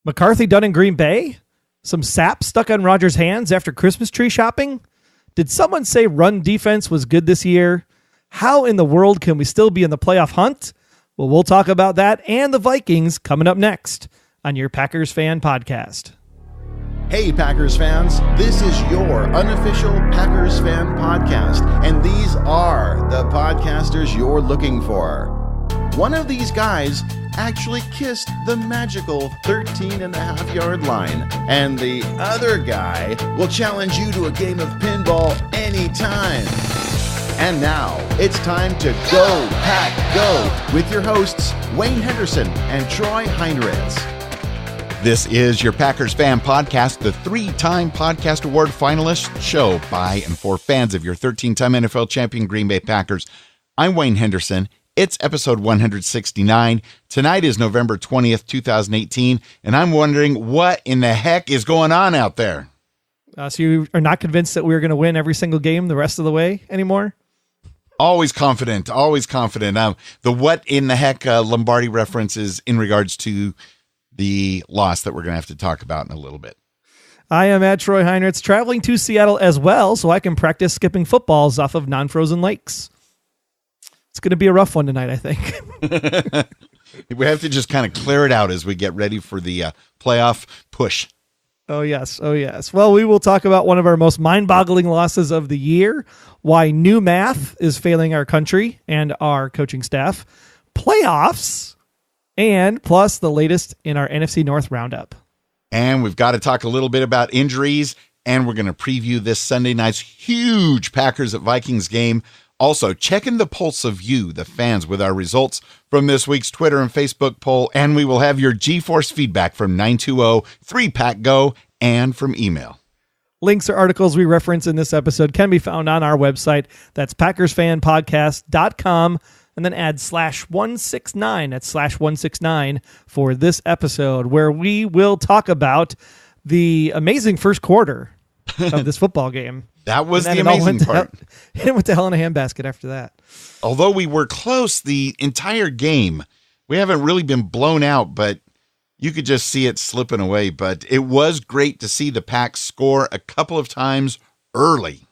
McCarthy done in Green Bay? Some sap stuck on Rodgers' hands after Christmas tree shopping? Did someone say run defense was good this year? How in the world can we still be in the playoff hunt? Well, we'll talk about that and the Vikings coming up next on your Packers Fan Podcast. Hey, Packers fans, this is your unofficial Packers Fan Podcast, and these are the podcasters you're looking for. One of these guys actually kissed the magical 13.5-yard line, and the other guy will challenge you to a game of pinball anytime. And now, it's time to Go Pack Go with your hosts, Wayne Henderson and Troy Heinritz. This is your Packers Fan Podcast, the 3-time Podcast Award finalist show by and for fans of your 13-time NFL champion Green Bay Packers. I'm Wayne Henderson. It's episode 169. Tonight is November 20th, 2018, and I'm wondering what in the heck is going on out there. So you are not convinced that we're going to win every single game the rest of the way anymore? Always confident, always confident. The what in the heck Lombardi reference is in regards to the loss that we're going to have to talk about in a little bit. I am at Troy Heinritz, traveling to Seattle as well, so I can practice skipping footballs off of non-frozen lakes. It's going to be a rough one tonight, I think. We have to just kind of clear it out as we get ready for the playoff push. Oh, yes. Oh, yes. Well, we will talk about one of our most mind-boggling losses of the year, why new math is failing our country and our coaching staff, playoffs, and plus the latest in our NFC North roundup. And we've got to talk a little bit about injuries, and we're going to preview this Sunday night's huge Packers at Vikings game. Also, checking the pulse of you, the fans, with our results from this week's Twitter and Facebook poll, and we will have your G-Force feedback from 920-3PACK-GO and from email. Links or articles we reference in this episode can be found on our website. That's PackersFanPodcast.com, and then add /169. That's /169 for this episode, where we will talk about the amazing first quarter of this football game. That was the amazing part. It went to hell in a handbasket after that. Although we were close the entire game, we haven't really been blown out, but you could just see it slipping away. But it was great to see the Pack score a couple of times early.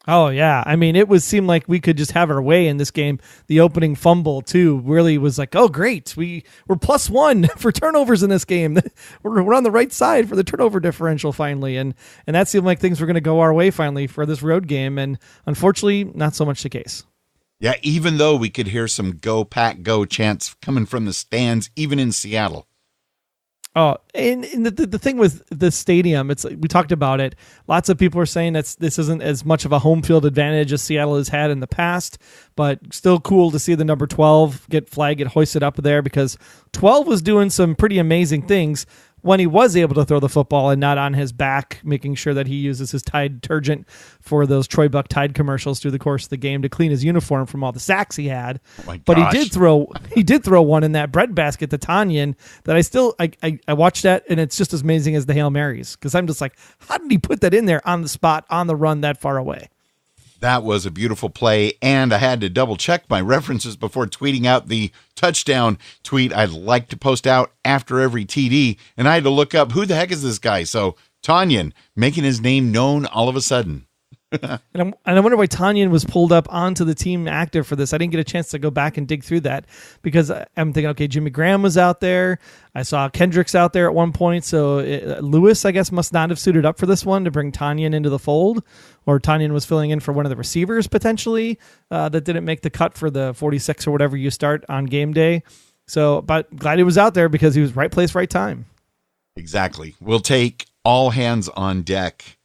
Oh, yeah. I mean, seemed like we could just have our way in this game. The opening fumble, too, really was like, oh, great. We're +1 for turnovers in this game. We're on the right side for the turnover differential finally. And that seemed like things were going to go our way finally for this road game. And unfortunately, not so much the case. Yeah, even though we could hear some Go Pack Go chants coming from the stands, even in Seattle. Oh, and the thing with the stadium, we talked about it. Lots of people are saying that this isn't as much of a home field advantage as Seattle has had in the past, but still cool to see the number 12 get hoisted up there, because 12 was doing some pretty amazing things when he was able to throw the football and not on his back, making sure that he uses his Tide detergent for those Troy Buck Tide commercials through the course of the game to clean his uniform from all the sacks he had. Oh my gosh. But he did throw one in that breadbasket to Tanyan that I watched that, and it's just as amazing as the Hail Marys, because I'm just like, how did he put that in there on the spot, on the run, that far away? That was a beautiful play, and I had to double-check my references before tweeting out the touchdown tweet I'd like to post out after every TD, and I had to look up, who the heck is this guy? So, Tanyan, making his name known all of a sudden. And I wonder why Tanyan was pulled up onto the team active for this. I didn't get a chance to go back and dig through that, because I'm thinking, okay, Jimmy Graham was out there. I saw Kendricks out there at one point. So Lewis, I guess, must not have suited up for this one to bring Tanyan into the fold, or Tanyan was filling in for one of the receivers potentially that didn't make the cut for the 46 or whatever you start on game day. So, but glad he was out there, because he was right place, right time. Exactly. We'll take all hands on deck.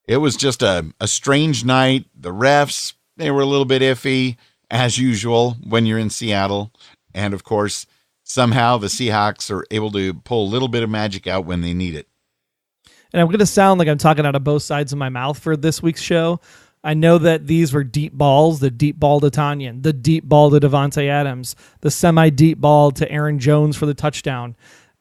It was just a strange night. The refs, they were a little bit iffy, as usual, when you're in Seattle. And, of course, somehow the Seahawks are able to pull a little bit of magic out when they need it. And I'm going to sound like I'm talking out of both sides of my mouth for this week's show. I know that these were deep balls, the deep ball to Tanyan, the deep ball to Devontae Adams, the semi-deep ball to Aaron Jones for the touchdown.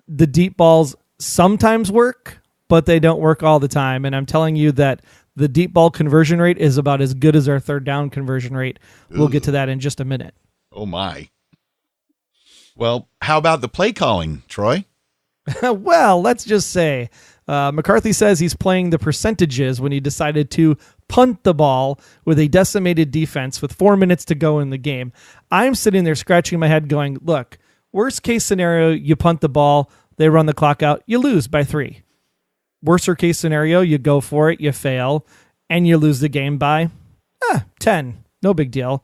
The deep balls sometimes work, but they don't work all the time. And I'm telling you that the deep ball conversion rate is about as good as our third down conversion rate. We'll get to that in just a minute. Oh, my. Well, how about the play calling, Troy? Well, let's just say McCarthy says he's playing the percentages when he decided to punt the ball with a decimated defense with 4 minutes to go in the game. I'm sitting there scratching my head going, look, worst case scenario, you punt the ball, they run the clock out, you lose by 3. Worser case scenario, you go for it, you fail, and you lose the game by 10. No big deal.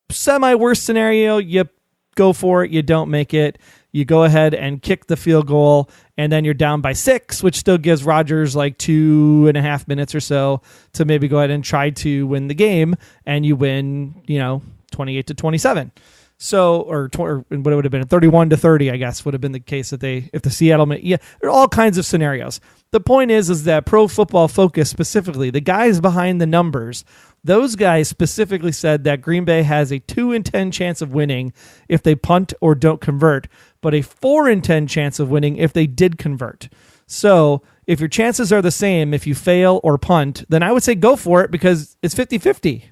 Semi-worst scenario, you go for it, you don't make it. You go ahead and kick the field goal, and then you're down by 6, which still gives Rodgers like 2.5 minutes or so to maybe go ahead and try to win the game, and you win, 28-27. So, or what it would have been 31-30, I guess, would have been the case if the Seattle, there are all kinds of scenarios. The point is that Pro Football Focus specifically, the guys behind the numbers, those guys specifically said that Green Bay has a 2 in 10 chance of winning if they punt or don't convert, but a 4 in 10 chance of winning if they did convert. So if your chances are the same if you fail or punt, then I would say go for it because it's 50-50.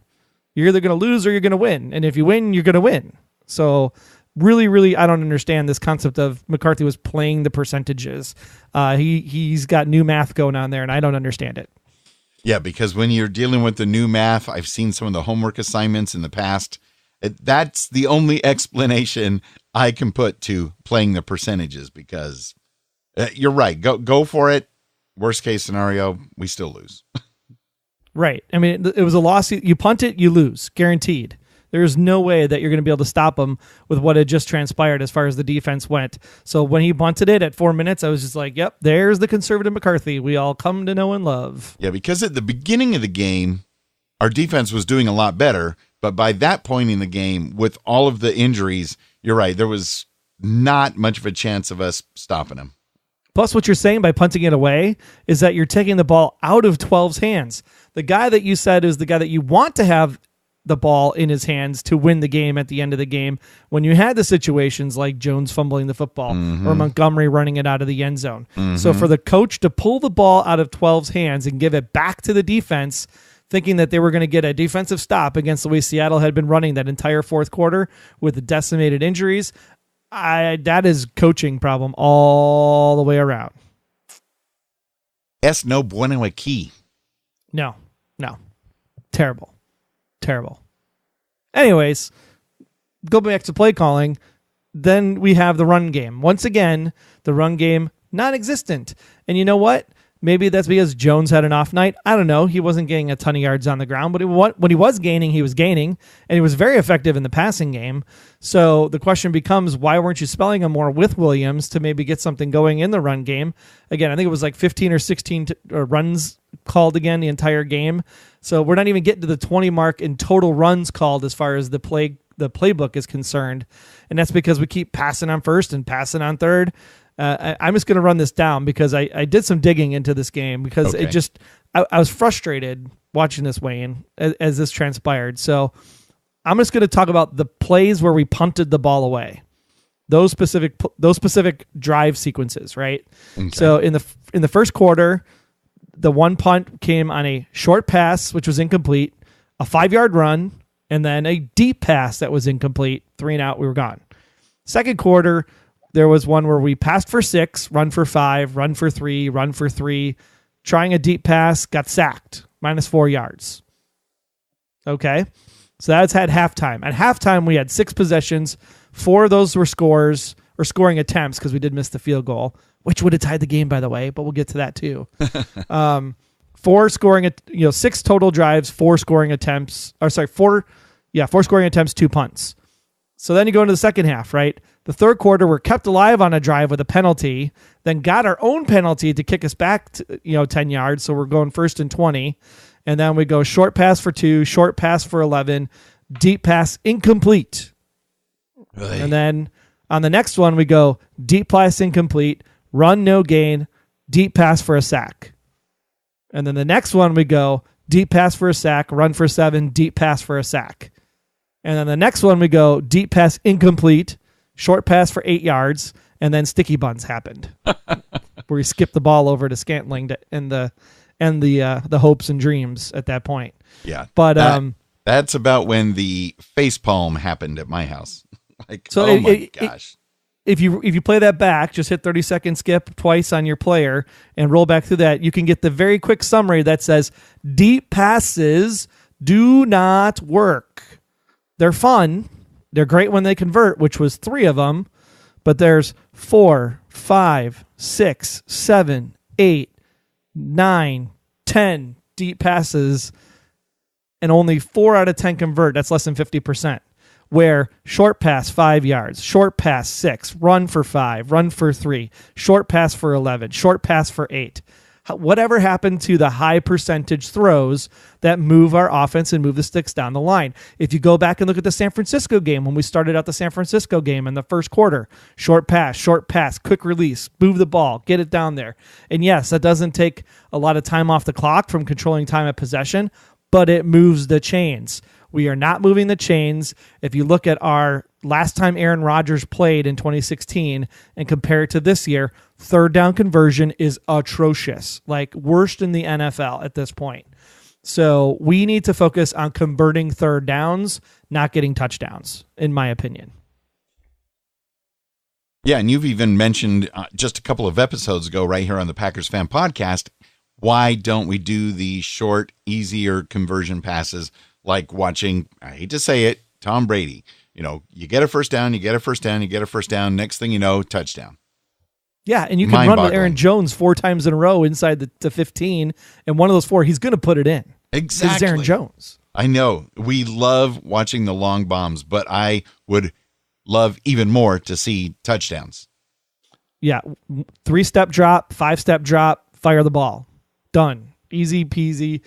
You're either going to lose or you're going to win. And if you win, you're going to win. So really, really, I don't understand this concept of McCarthy was playing the percentages. He's got new math going on there, and I don't understand it. Yeah, because when you're dealing with the new math, I've seen some of the homework assignments in the past. That's the only explanation I can put to playing the percentages because you're right. Go for it. Worst case scenario, we still lose. Right. I mean, it was a loss. You punt it, you lose, guaranteed. There's no way that you're going to be able to stop them with what had just transpired as far as the defense went. So when he bunted it at 4 minutes, I was just like, yep, there's the conservative McCarthy we all come to know and love. Yeah, because at the beginning of the game, our defense was doing a lot better. But by that point in the game, with all of the injuries, you're right, there was not much of a chance of us stopping them. Plus, what you're saying by punting it away is that you're taking the ball out of 12's hands. The guy that you said is the guy that you want to have the ball in his hands to win the game at the end of the game when you had the situations like Jones fumbling the football or Montgomery running it out of the end zone. So for the coach to pull the ball out of 12's hands and give it back to the defense, thinking that they were going to get a defensive stop against the way Seattle had been running that entire fourth quarter with the decimated injuries, that is coaching problem all the way around. Es no bueno aquí. No. Terrible. Anyways, go back to play calling. Then we have the run game. Once again, the run game non-existent. And you know what? Maybe that's because Jones had an off night. I don't know. He wasn't getting a ton of yards on the ground, but when he was gaining, he was gaining, and he was very effective in the passing game. So the question becomes, why weren't you spelling him more with Williams to maybe get something going in the run game? Again, I think it was like 15 or 16 runs called again the entire game. So we're not even getting to the 20 mark in total runs called as far as the playbook is concerned. And that's because we keep passing on first and passing on third. I'm just going to run this down because I did some digging into this game because it just, I was frustrated watching this, Wayne, as this transpired. So I'm just going to talk about the plays where we punted the ball away. Those specific drive sequences, right? Okay. So in the first quarter, the one punt came on a short pass, which was incomplete, a 5-yard run, and then a deep pass that was incomplete. 3 and out, we were gone. Second quarter, there was one where we passed for 6, run for 5, run for 3, run for 3, trying a deep pass, got sacked, -4 yards. Okay, so that's at halftime. At halftime, we had 6 possessions. 4 of those were scores or scoring attempts because we did miss the field goal, which would have tied the game, by the way, but we'll get to that too. 4 scoring, 6 total drives, 4 scoring attempts, 4 scoring attempts, 2 punts. So then you go into the second half, right? The third quarter, we're kept alive on a drive with a penalty, then got our own penalty to kick us back to, 10 yards. So we're going 1st and 20. And then we go short pass for 2, short pass for 11, deep pass incomplete. Really? And then on the next one, we go deep pass incomplete, run no gain, deep pass for a sack. And then the next one, we go deep pass for a sack, run for 7, deep pass for a sack. And then the next one, we go deep pass incomplete, short pass for 8 yards, and then sticky buns happened, where we skipped the ball over to Scantling to end the hopes and dreams at that point. Yeah, but that's about when the facepalm happened at my house. Like, gosh. if you play that back, just hit 30-second skip twice on your player and roll back through that, you can get the very quick summary that says deep passes do not work. They're fun. They're great when they convert, which was 3 of them, but there's 4, 5, 6, 7, 8, 9, 10 deep passes, and only 4 out of 10 convert. That's less than 50%. Where short pass 5 yards, short pass 6, run for 5, run for 3, short pass for 11, short pass for 8. Whatever happened to the high percentage throws that move our offense and move the sticks down the line? If you go back and look at the San Francisco game, when we started out the San Francisco game in the first quarter, short pass, quick release, move the ball, get it down there. And yes, that doesn't take a lot of time off the clock from controlling time of possession, but it moves the chains. We are not moving the chains. If you look at our last time Aaron Rodgers played in 2016 and compare it to this year, third down conversion is atrocious, like worst in the NFL at this point. So we need to focus on converting third downs, not getting touchdowns, in my opinion. Yeah, and you've even mentioned just a couple of episodes ago right here on the Packers Fan Podcast, why don't we do the short, easier conversion passes like watching, I hate to say it, Tom Brady. You know, you get a first down, you get a first down, you get a first down. Next thing you know, touchdown. Yeah, and you can run with Aaron Jones 4 times in a row inside the 15, and one of those 4, he's going to put it in. Exactly. It's Aaron Jones. I know. We love watching the long bombs, but I would love even more to see touchdowns. Yeah, 3-step drop, 5-step drop, fire the ball. Done. Easy peasy,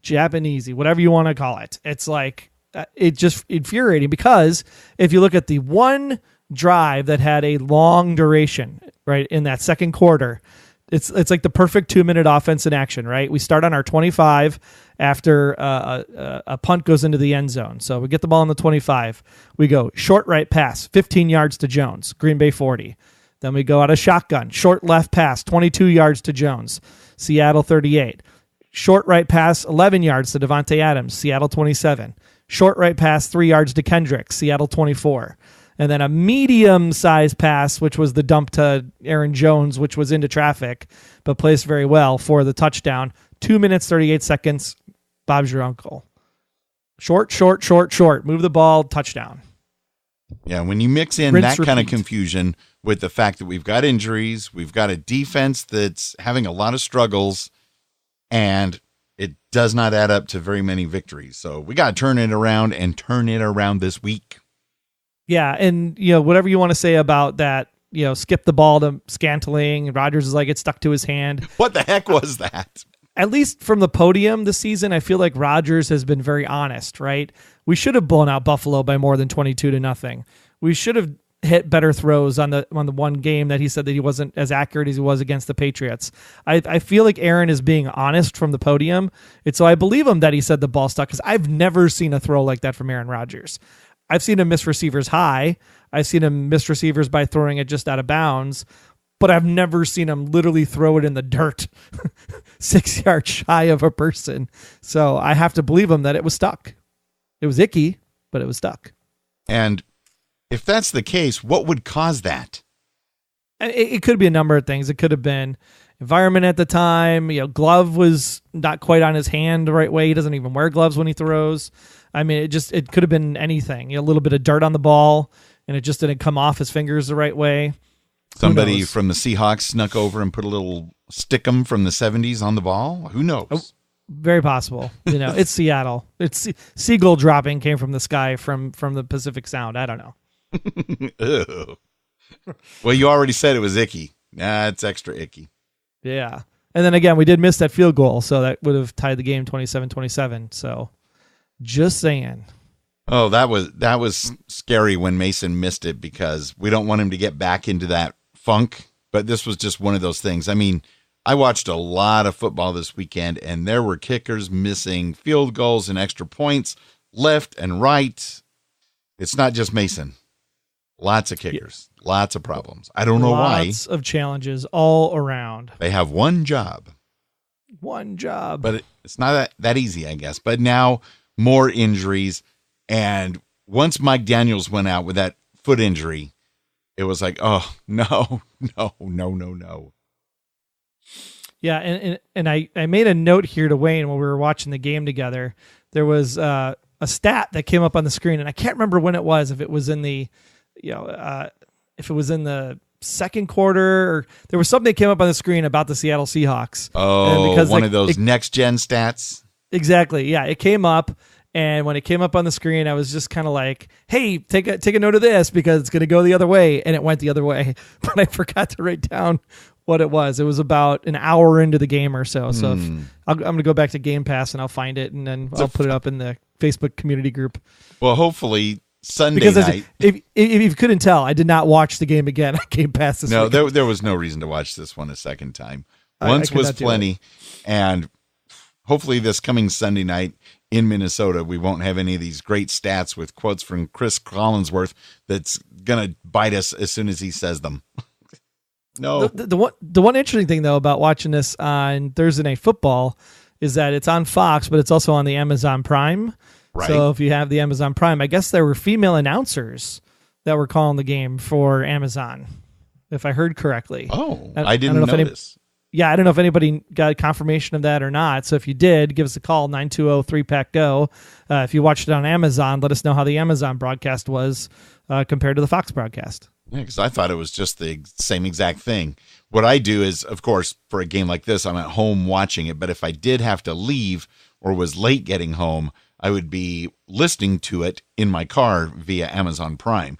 Japanesey, whatever you want to call it. It's like, it's just infuriating because if you look at the one drive that had a long duration, right, in that second quarter, it's like the perfect 2-minute offense in action, right? We start on our 25 after a punt goes into the end zone. So we get the ball on the 25. We go short right pass, 15 yards to Jones, Green Bay 40. Then we go out of shotgun, short left pass, 22 yards to Jones, Seattle 38. Short right pass, 11 yards to Devontae Adams, Seattle 27. Short right pass, 3 yards to Kendrick, Seattle 24. And then a medium-sized pass, which was the dump to Aaron Jones, which was into traffic, but placed very well for the touchdown. 2 minutes, 38 seconds, Bob's your uncle. Short. Move the ball, touchdown. Yeah, when you mix in Rinse, that kind of repeat. confusion with the fact that we've got injuries, we've got a defense that's having a lot of struggles, and it does not add up to very many victories. So we got to turn it around and turn it around this week. Yeah, and whatever you want to say about that, skip the ball to Scantling. Rodgers is like, it stuck to his hand. What the heck was that? At least from the podium this season, I feel like Rodgers has been very honest, right? We should have blown out Buffalo by more than 22-0. We should have hit better throws on the one game that he said that he wasn't as accurate as he was against the Patriots. I feel like Aaron is being honest from the podium. And so I believe him that he said the ball stuck, because I've never seen a throw like that from Aaron Rodgers. I've seen him miss receivers high. I've seen him miss receivers by throwing it just out of bounds, but I've never seen him literally throw it in the dirt 6 yards shy of a person. So I have to believe him that it was stuck. It was icky, but it was stuck. And if that's the case, what would cause that? It could be a number of things. It could have been environment at the time. Glove was not quite on his hand the right way. He doesn't even wear gloves when he throws. I mean, it could have been anything. A little bit of dirt on the ball, and it just didn't come off his fingers the right way. Somebody from the Seahawks snuck over and put a little stickum from the 70s on the ball. Who knows? Oh, very possible. It's Seattle. It's seagull dropping came from the sky from the Pacific Sound. I don't know. Well, you already said it was icky. Nah, it's extra icky. Yeah. And then again, we did miss that field goal, so that would have tied the game 27-27. So just saying. Oh, that was scary when Mason missed it, because we don't want him to get back into that funk. But this was just one of those things. I mean, I watched a lot of football this weekend, and there were kickers missing field goals and extra points left and right. It's not just Mason. Lots of kickers, lots of problems. I don't know why. Lots of challenges all around. They have one job. One job. But it's not that easy, I guess. But now more injuries. And once Mike Daniels went out with that foot injury, it was like, oh, no. Yeah, and I made a note here to Wayne when we were watching the game together. There was a stat that came up on the screen, and I can't remember when it was. If it was in the, if it was in the second quarter, or there was something that came up on the screen about the Seattle Seahawks. Oh, because one of those next gen stats. Exactly. Yeah, it came up, and when it came up on the screen, I was just kind of like, "Hey, take a note of this because it's going to go the other way," and it went the other way. But I forgot to write down what it was. It was about an hour into the game or so. So I'm going to go back to Game Pass and I'll find it, and then I'll put it up in the Facebook community group. Well, hopefully Sunday because night. If you couldn't tell, I did not watch the game again. I Game Pass this week. There was no reason to watch this one a second time. Once was plenty, and hopefully this coming Sunday night in Minnesota, we won't have any of these great stats with quotes from Chris Collinsworth that's going to bite us as soon as he says them. No. The one interesting thing, though, about watching this on Thursday Night Football is that it's on Fox, but it's also on the Amazon Prime. Right. So if you have the Amazon Prime, I guess there were female announcers that were calling the game for Amazon, if I heard correctly. Oh, I didn't notice. I don't know if anybody got confirmation of that or not. So if you did, give us a call, 920-3PACK-GO. If you watched it on Amazon, let us know how the Amazon broadcast was compared to the Fox broadcast. Yeah, because I thought it was just the same exact thing. What I do is, of course, for a game like this, I'm at home watching it. But if I did have to leave or was late getting home, I would be listening to it in my car via Amazon Prime.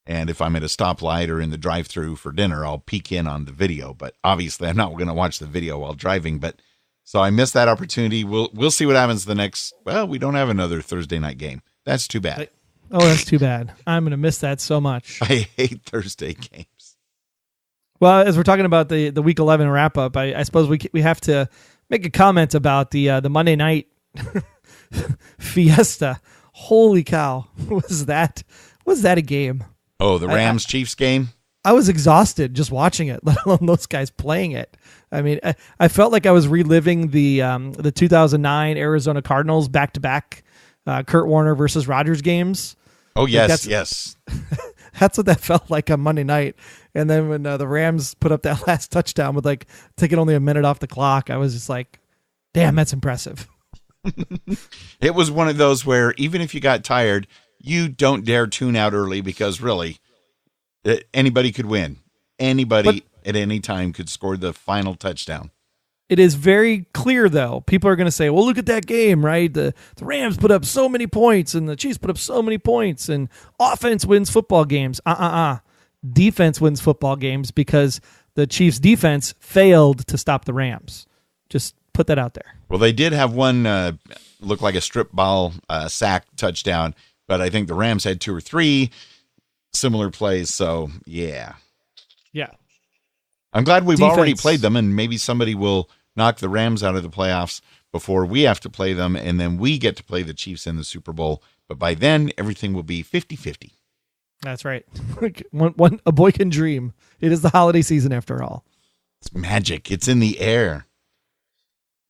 And if I'm at a stoplight or in the drive-thru for dinner, I'll peek in on the video. But obviously, I'm not going to watch the video while driving. But so I missed that opportunity. We'll see what happens the next. Well, we don't have another Thursday night game. That's too bad. Oh, that's too bad. I'm going to miss that so much. I hate Thursday games. Well, as we're talking about the Week 11 wrap-up, I suppose we have to make a comment about the Monday night fiesta. Holy cow. Was that a game? Oh, the Rams-Chiefs game? I was exhausted just watching it, let alone those guys playing it. I mean, I felt like I was reliving the 2009 Arizona Cardinals back-to-back Kurt Warner versus Rodgers games. Oh, yes, yes. That's what that felt like on Monday night. And then when the Rams put up that last touchdown with taking only a minute off the clock, I was just like, damn, that's impressive. It was one of those where even if you got tired, you don't dare tune out early because really anybody could win. Anybody at any time could score the final touchdown. It is very clear, though. People are going to say, well, look at that game, right? The Rams put up so many points and the Chiefs put up so many points and offense wins football games. Defense wins football games because the Chiefs' defense failed to stop the Rams. Just put that out there. Well, they did have one look like a strip ball sack touchdown, but I think the Rams had 2 or 3 similar plays. So, yeah. Yeah. I'm glad we've already played them, and maybe somebody will knock the Rams out of the playoffs before we have to play them, and then we get to play the Chiefs in the Super Bowl. But by then, everything will be 50-50. That's right. A boy can dream. It is the holiday season after all. It's magic. It's in the air.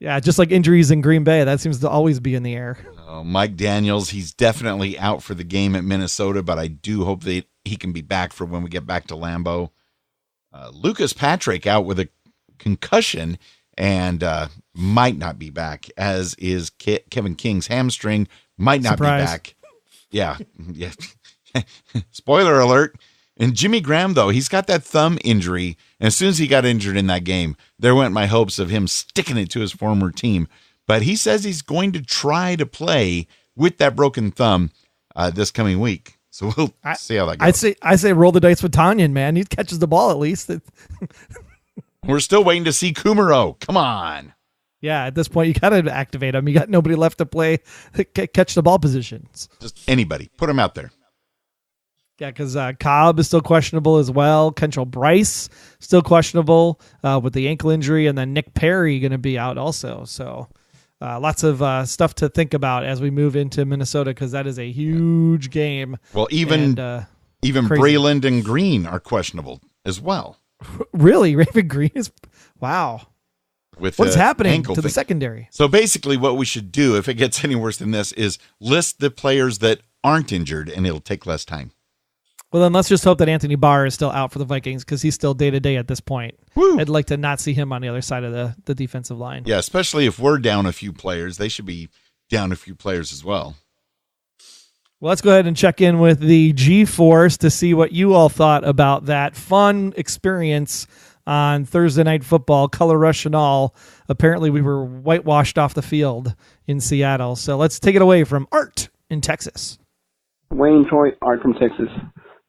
Yeah, just like injuries in Green Bay. That seems to always be in the air. Mike Daniels, he's definitely out for the game at Minnesota, but I do hope that he can be back for when we get back to Lambeau. Lucas Patrick out with a concussion and might not be back, as is Kevin King's hamstring. Might not be back. Yeah. Spoiler alert. And Jimmy Graham, though, he's got that thumb injury. And as soon as he got injured in that game, there went my hopes of him sticking it to his former team. But he says he's going to try to play with that broken thumb this coming week. So we'll see how that goes. I say roll the dice with Tanyan, man. He catches the ball at least. We're still waiting to see Kumaro. Come on. Yeah, at this point, you got to activate him. You got nobody left to play, catch the ball positions. Just anybody. Put him out there. Yeah, because Cobb is still questionable as well. Kentrell Bryce still questionable with the ankle injury, and then Nick Perry going to be out also. So lots of stuff to think about as we move into Minnesota, because that is a huge game. Well, even Breland and Green are questionable as well. Really? Raven Green is... Wow. What is happening to the secondary? So basically what we should do, if it gets any worse than this, is list the players that aren't injured, and it'll take less time. Well, then let's just hope that Anthony Barr is still out for the Vikings because he's still day-to-day at this point. Woo. I'd like to not see him on the other side of the defensive line. Yeah, especially if we're down a few players. They should be down a few players as well. Well, let's go ahead and check in with the G-Force to see what you all thought about that fun experience on Thursday Night Football, color rush and all. Apparently, we were whitewashed off the field in Seattle. So let's take it away from Art in Texas. Wayne, Troy, Art from Texas.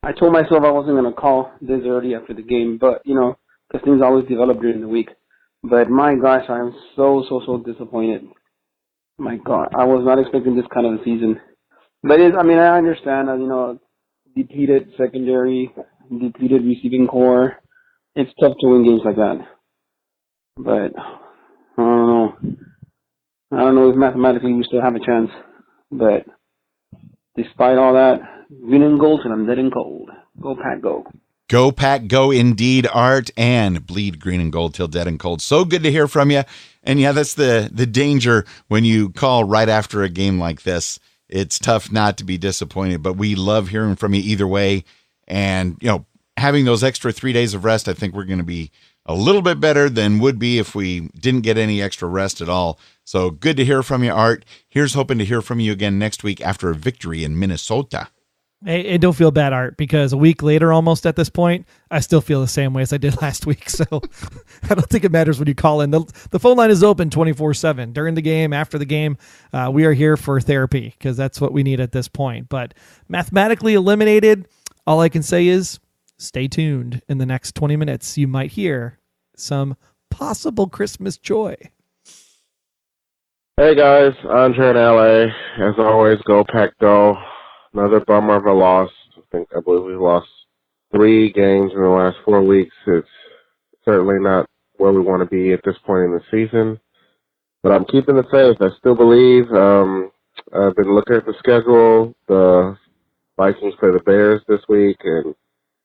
I told myself I wasn't going to call this early after the game, but, because things always develop during the week. But my gosh, I am so disappointed. My God, I was not expecting this kind of a season. But I understand that, depleted secondary, depleted receiving core. It's tough to win games like that. But I don't know. I don't know if mathematically we still have a chance. But despite all that, green and gold till I'm dead and cold. Go Pack, go. Go Pack, go indeed, Art, and bleed green and gold till dead and cold. So good to hear from you. And yeah, that's the danger when you call right after a game like this. It's tough not to be disappointed, but we love hearing from you either way. And, having those extra 3 days of rest, I think we're going to be a little bit better than would be if we didn't get any extra rest at all. So good to hear from you, Art. Here's hoping to hear from you again next week after a victory in Minnesota. Hey, don't feel bad, Art, because a week later almost at this point, I still feel the same way as I did last week. So I don't think it matters when you call in. The phone line is open 24/7 during the game, after the game. We are here for therapy because that's what we need at this point. But mathematically eliminated, all I can say is stay tuned. In the next 20 minutes, you might hear some possible Christmas joy. Hey guys, Andre in LA. As always, go Pack, go. Another bummer of a loss. I believe we lost 3 games in the last 4 weeks. It's certainly not where we want to be at this point in the season. But I'm keeping the faith. I still believe. I've been looking at the schedule. The Vikings play the Bears this week, and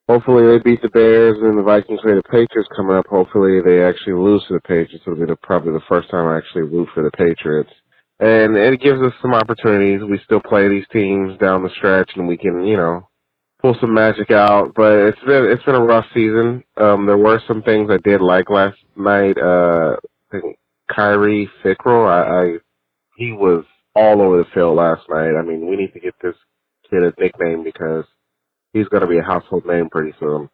hopefully they beat the Bears, and the Vikings play the Patriots coming up. Hopefully they actually lose to the Patriots. It'll be probably the first time I actually root for the Patriots. And it gives us some opportunities. We still play these teams down the stretch, and we can, pull some magic out. But it's been a rough season. There were some things I did like last night. I think Kyrie Fickrell, he was all over the field last night. I mean, we need to get this kid a nickname because he's going to be a household name pretty soon.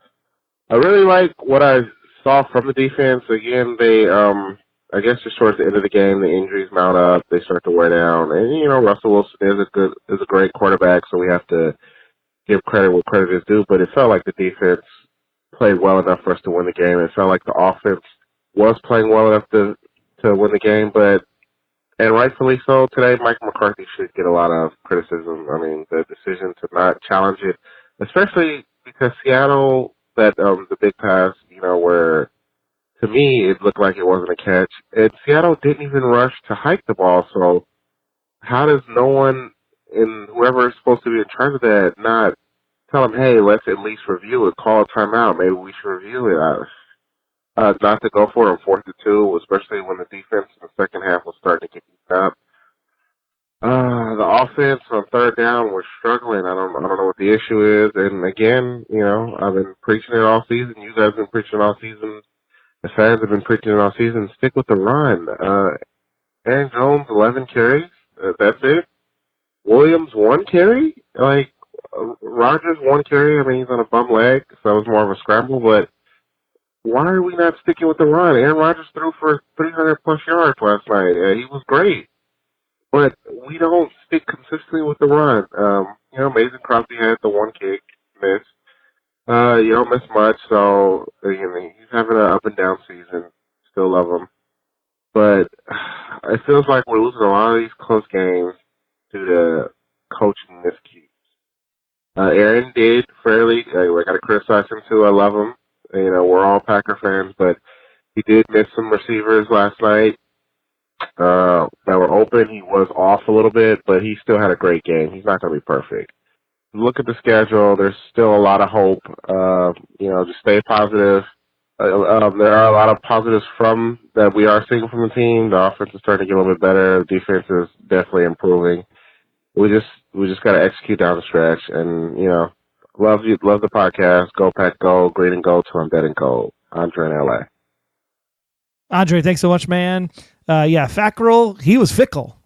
I really like what I saw from the defense. Again, they, I guess just towards the end of the game, the injuries mount up. They start to wear down. And, Russell Wilson is a great quarterback, so we have to give credit where credit is due. But it felt like the defense played well enough for us to win the game. It felt like the offense was playing well enough to win the game. And rightfully so, today Mike McCarthy should get a lot of criticism. I mean, the decision to not challenge it, especially because Seattle, the big pass, where to me it looked like it wasn't a catch. And Seattle didn't even rush to hike the ball. So how does no one in whoever is supposed to be in charge of that not tell them, hey, let's at least review it, call a timeout, maybe we should review it. Not to go for it on 4th and 2, especially when the defense in the second half was starting to get beat up. The offense on 3rd down, we're struggling. I don't know what the issue is. And again, I've been preaching it all season. You guys have been preaching it all season. The fans have been preaching it all season. Stick with the run. Aaron Jones, 11 carries. That's it. Williams, 1 carry. Rodgers, 1 carry. I mean, he's on a bum leg, so it was more of a scramble. But why are we not sticking with the run? Aaron Rodgers threw for 300-plus yards last night. He was great. But we don't stick consistently with the run. Mason Crosby had the 1 kick miss. You don't miss much, so he's having an up and down season. Still love him. But it feels like we're losing a lot of these close games due to coaching miscues. Aaron did fairly, I got to criticize him too. I love him. We're all Packer fans, but he did miss some receivers last night that were open. He was off a little bit, but he still had a great game. He's not going to be perfect. Look at the schedule. There's still a lot of hope. Just stay positive. There are a lot of positives that we are seeing from the team. The offense is starting to get a little bit better. The defense is definitely improving. We just got to execute down the stretch, and Love you. Love the podcast. Go Pack Go. Green and Go till I'm dead and cold. Andre in LA. Andre, thanks so much, man. Fackrell, he was fickle.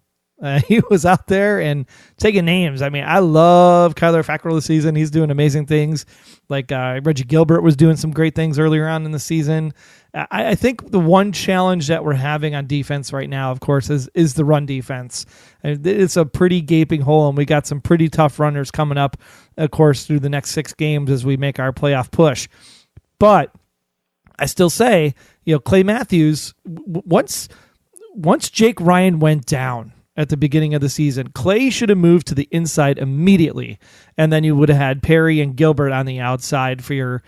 He was out there and taking names. I mean, I love Kyler Fackrell this season. He's doing amazing things. Like Reggie Gilbert was doing some great things earlier on in the season. I think the one challenge that we're having on defense right now, of course, is the run defense. It's a pretty gaping hole, and we got some pretty tough runners coming up, of course, through the next 6 games as we make our playoff push. But I still say, Clay Matthews, once Jake Ryan went down at the beginning of the season, Clay should have moved to the inside immediately, and then you would have had Perry and Gilbert on the outside for your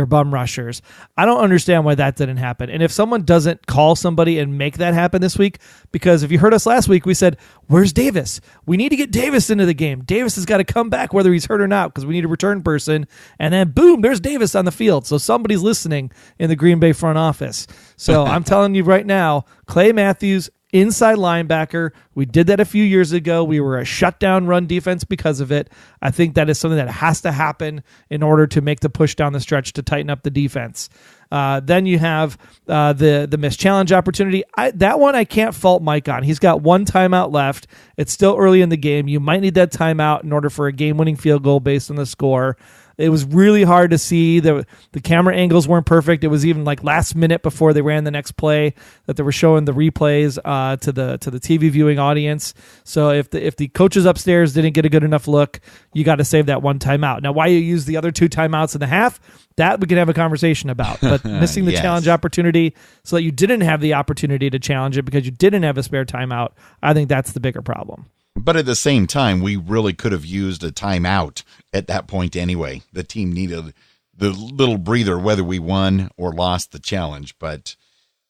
bum rushers. I don't understand why that didn't happen. And if someone doesn't call somebody and make that happen this week, because if you heard us last week, we said, where's Davis? We need to get Davis into the game. Davis has got to come back whether he's hurt or not because we need a return person. And then boom, there's Davis on the field. So somebody's listening in the Green Bay front office. So I'm telling you right now, Clay Matthews, inside linebacker. We did that a few years ago. We were a shutdown run defense because of it. I think that is something that has to happen in order to make the push down the stretch to tighten up the defense. Then you have the missed challenge opportunity. That one I can't fault Mike on. He's got 1 timeout left. It's still early in the game. You might need that timeout in order for a game-winning field goal based on the score. It was really hard to see. The camera angles weren't perfect. It was even like last minute before they ran the next play that they were showing the replays to the TV viewing audience. So if the coaches upstairs didn't get a good enough look, you got to save that 1 timeout. Now, why you use the other 2 timeouts in the half, that we can have a conversation about. But missing the challenge opportunity so that you didn't have the opportunity to challenge it because you didn't have a spare timeout, I think that's the bigger problem. But at the same time, we really could have used a timeout at that point anyway. The team needed the little breather, whether we won or lost the challenge. But,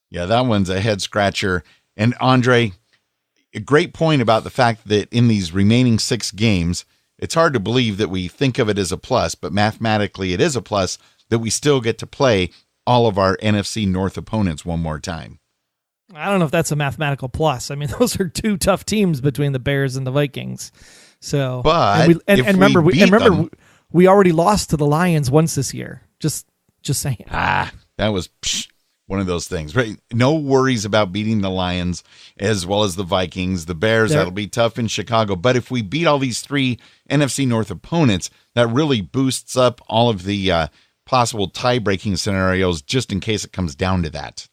yeah, that one's a head-scratcher. And, Andre, a great point about the fact that in these remaining 6 games, it's hard to believe that we think of it as a plus, but mathematically it is a plus that we still get to play all of our NFC North opponents one more time. I don't know if that's a mathematical plus. I mean, those are 2 tough teams between the Bears and the Vikings. So, but remember, we already lost to the Lions once this year. Just saying. That was one of those things, right? No worries about beating the Lions as well as the Vikings, the Bears. That'll be tough in Chicago. But if we beat all these 3 NFC North opponents, that really boosts up all of the possible tie-breaking scenarios, just in case it comes down to that.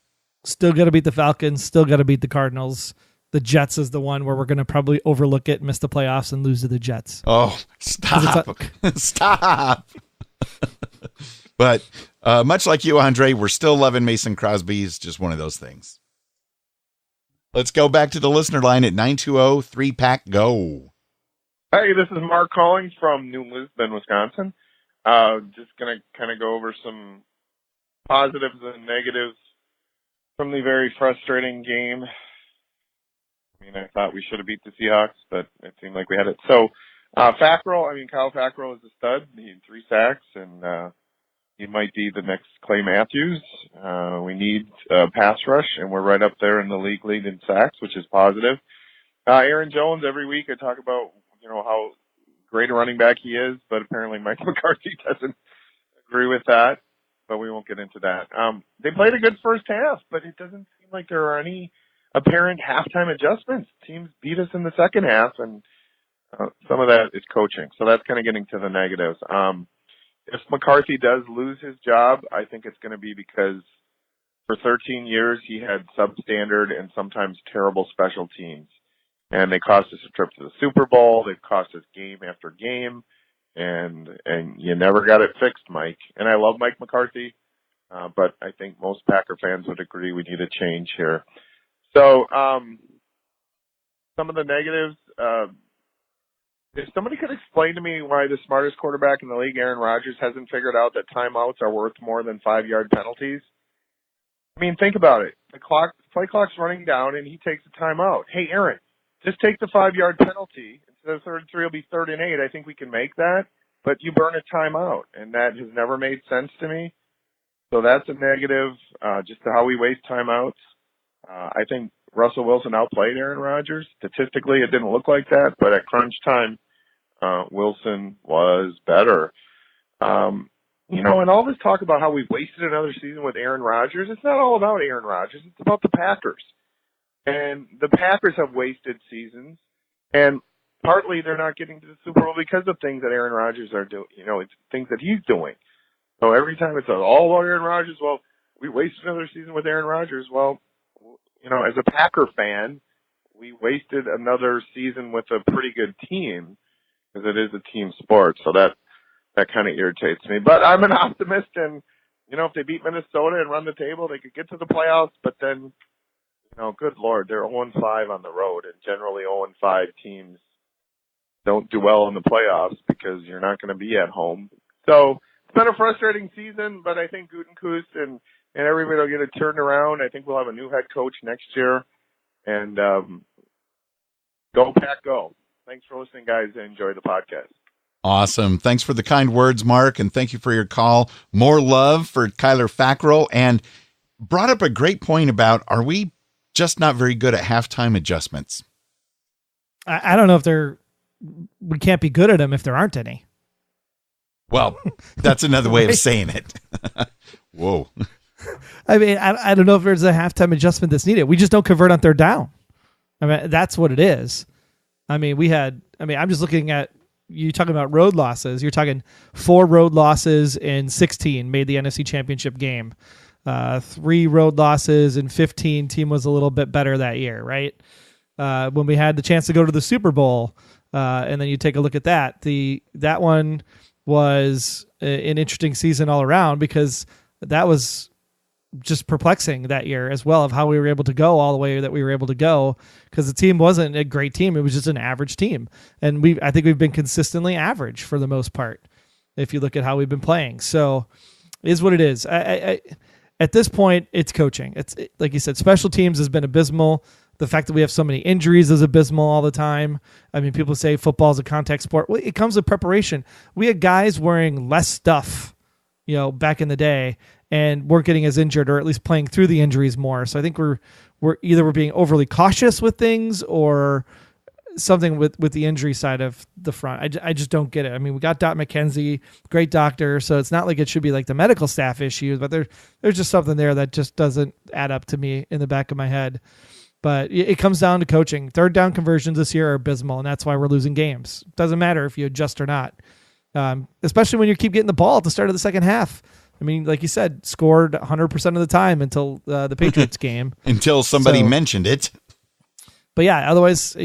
Still got to beat the Falcons. Still got to beat the Cardinals. The Jets is the one where we're going to probably overlook it, miss the playoffs, and lose to the Jets. Oh, stop. Stop. But much like you, Andre, we're still loving Mason Crosby. He's just one of those things. Let's go back to the listener line at 920-3PACK-GO. Hey, this is Mark calling from New Lisbon, Wisconsin. Just going to kind of go over some positives and negatives from the very frustrating game. I mean, I thought we should have beat the Seahawks, but it seemed like we had it. So, Kyle Fackrell is a stud. He had 3 sacks, and he might be the next Clay Matthews. We need a pass rush, and we're right up there in the league in sacks, which is positive. Aaron Jones, every week I talk about, how great a running back he is, but apparently Mike McCarthy doesn't agree with that. But we won't get into that. They played a good first half, but it doesn't seem like there are any apparent halftime adjustments. Teams beat us in the second half, and some of that is coaching. So that's kind of getting to the negatives. If McCarthy does lose his job, I think it's going to be because for 13 years he had substandard and sometimes terrible special teams. And they cost us a trip to the Super Bowl. They've cost us game after game. And you never got it fixed, Mike. And I love Mike McCarthy, but I think most Packer fans would agree we need a change here. So some of the negatives, if somebody could explain to me why the smartest quarterback in the league, Aaron Rodgers, hasn't figured out that timeouts are worth more than 5-yard penalties. I mean, think about it. The play clock's running down, and he takes a timeout. Hey, Aaron, just take the 5-yard penalty. Instead of 3rd and 3, it'll be 3rd and 8. I think we can make that. But you burn a timeout, and that has never made sense to me. So that's a negative, just to how we waste timeouts. I think Russell Wilson outplayed Aaron Rodgers. Statistically, it didn't look like that, but at crunch time, Wilson was better. And all this talk about how we wasted another season with Aaron Rodgers, it's not all about Aaron Rodgers. It's about the Packers. And the Packers have wasted seasons, and partly they're not getting to the Super Bowl because of things that Aaron Rodgers are doing. It's things that he's doing. So every time it's all about Aaron Rodgers, well, we wasted another season with Aaron Rodgers. Well, as a Packer fan, we wasted another season with a pretty good team because it is a team sport. So that kind of irritates me. But I'm an optimist, and, if they beat Minnesota and run the table, they could get to the playoffs. But then, good Lord, they're 0-5 on the road, and generally 0-5 teams don't do well in the playoffs because you're not going to be at home. So it's been a frustrating season, but I think Gutekunst and everybody will get it turned around. I think we'll have a new head coach next year. And go Pack, go. Thanks for listening, guys, and enjoy the podcast. Awesome. Thanks for the kind words, Mark, and thank you for your call. More love for Kyler Fackrell, and brought up a great point about, are we just not very good at halftime adjustments? I don't know if we can't be good at them if there aren't any. Well, that's another way of saying it. Whoa. I mean, I don't know if there's a halftime adjustment that's needed. We just don't convert on third down. I mean, that's what it is. I mean, I'm just looking at, you talking about road losses. You're talking 4 road losses in 16 made the NFC Championship game. 3 road losses in 15. Team was a little bit better that year, right? When we had the chance to go to the Super Bowl, and then you take a look at that. That one was an interesting season all around because that was just perplexing that year as well, of how we were able to go all the way that we were able to go, because the team wasn't a great team. It was just an average team. And I think we've been consistently average for the most part, if you look at how we've been playing. So it is what it is. I at this point, it's coaching. Like you said, special teams has been abysmal. The fact that we have so many injuries is abysmal all the time. I mean, people say football is a contact sport. Well, it comes with preparation. We had guys wearing less stuff, back in the day, and weren't getting as injured, or at least playing through the injuries more. So I think we're being overly cautious with things, or something with the injury side of the front. I just don't get it. I mean, we got Doc McKenzie, great doctor, so it's not like it should be like the medical staff issues, but there's just something there that just doesn't add up to me in the back of my head. But it comes down to coaching. Third down conversions this year are abysmal, and that's why we're losing games. Doesn't matter if you adjust or not, especially when you keep getting the ball at the start of the second half. I mean, like you said, scored 100% of the time until the Patriots game. Until somebody mentioned it. But yeah, otherwise,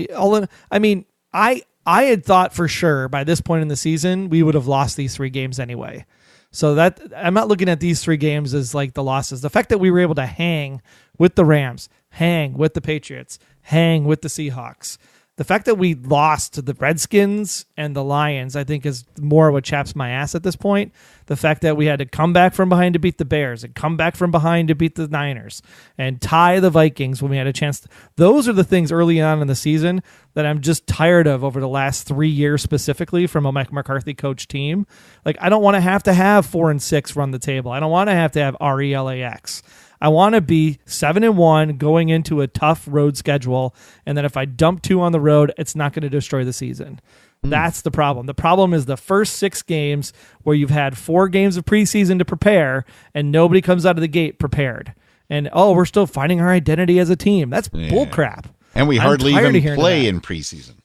I had thought for sure by this point in the season we would have lost these 3 games anyway. So that I'm not looking at these 3 games as like the losses. The fact that we were able to hang with the Rams, hang with the Patriots, hang with the Seahawks. The fact that we lost to the Redskins and the Lions, I think, is more what chaps my ass at this point. The fact that we had to come back from behind to beat the Bears and come back from behind to beat the Niners and tie the Vikings when we had a chance. Those are the things early on in the season that I'm just tired of over the last 3 years, specifically from a Mike McCarthy coach team. Like, I don't want to have 4 and 6 run the table. I don't want to have RELAX. I want to be 7-1 going into a tough road schedule, and then if I dump 2 on the road, it's not going to destroy the season. That's the problem. The problem is the first 6 games where you've had 4 games of preseason to prepare, and nobody comes out of the gate prepared. And, we're still finding our identity as a team. That's bullcrap. And we hardly even play in preseason.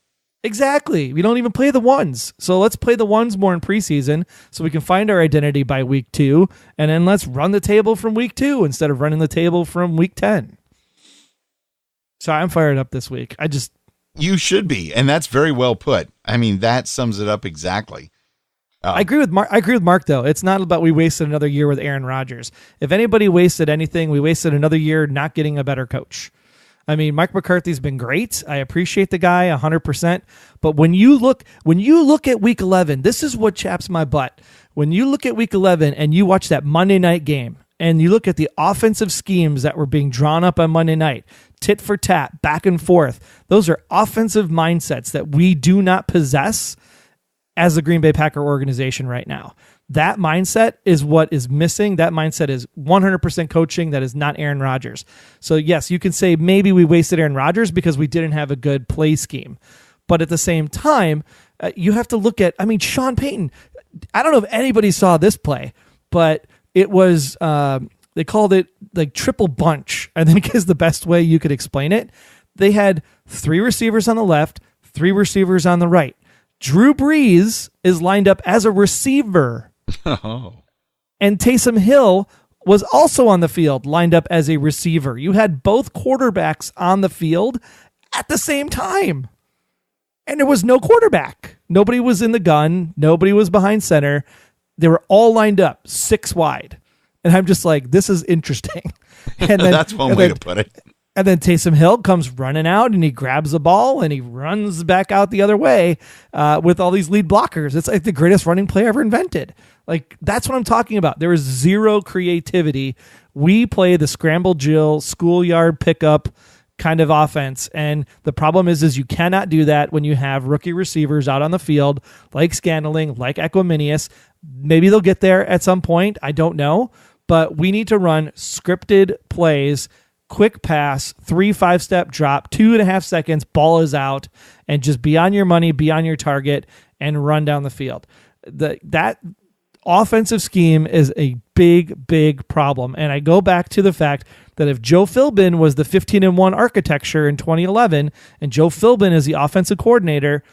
Exactly. We don't even play the ones. So let's play the ones more in preseason so we can find our identity by week 2. And then let's run the table from week 2 instead of running the table from week 10. So I'm fired up this week. You should be. And that's very well put. I mean, that sums it up exactly. I agree with Mark, though. It's not about we wasted another year with Aaron Rodgers. If anybody wasted anything, we wasted another year not getting a better coach. I mean, Mike McCarthy's been great. I appreciate the guy 100%. But when you look at Week 11, this is what chaps my butt. When you look at Week 11 and you watch that Monday night game and you look at the offensive schemes that were being drawn up on Monday night, tit for tat, back and forth, those are offensive mindsets that we do not possess as the Green Bay Packer organization right now. That mindset is what is missing. That mindset is 100% coaching. That is not Aaron Rodgers. So yes, you can say maybe we wasted Aaron Rodgers because we didn't have a good play scheme. But at the same time, You have to look at, I mean, Sean Payton, I don't know if anybody saw this play, but it was, they called it like triple bunch, I think is the best way you could explain it. They had 3 receivers on the left, 3 receivers on the right. Drew Brees is lined up as a receiver. Oh. And Taysom Hill was also on the field, lined up as a receiver. You had both quarterbacks on the field at the same time. And there was no quarterback. Nobody was in the gun. Nobody was behind center. They were all lined up 6 wide. And I'm just like, this is interesting. And then, that's one way to put it. And then Taysom Hill comes running out and he grabs the ball and he runs back out the other way with all these lead blockers. It's like the greatest running play ever invented. Like, that's what I'm talking about. There was zero creativity. We play the scramble Jill, schoolyard pickup kind of offense. And the problem is you cannot do that when you have rookie receivers out on the field like Scandling, like Equiminius. Maybe they'll get there at some point. I don't know. But we need to run scripted plays, quick pass, 3 5-step drop, 2.5 seconds, ball is out, and just be on your money, be on your target, and run down the field. That offensive scheme is a big, big problem. And I go back to the fact that if Joe Philbin was the 15-1 architecture in 2011, and Joe Philbin is the offensive coordinator,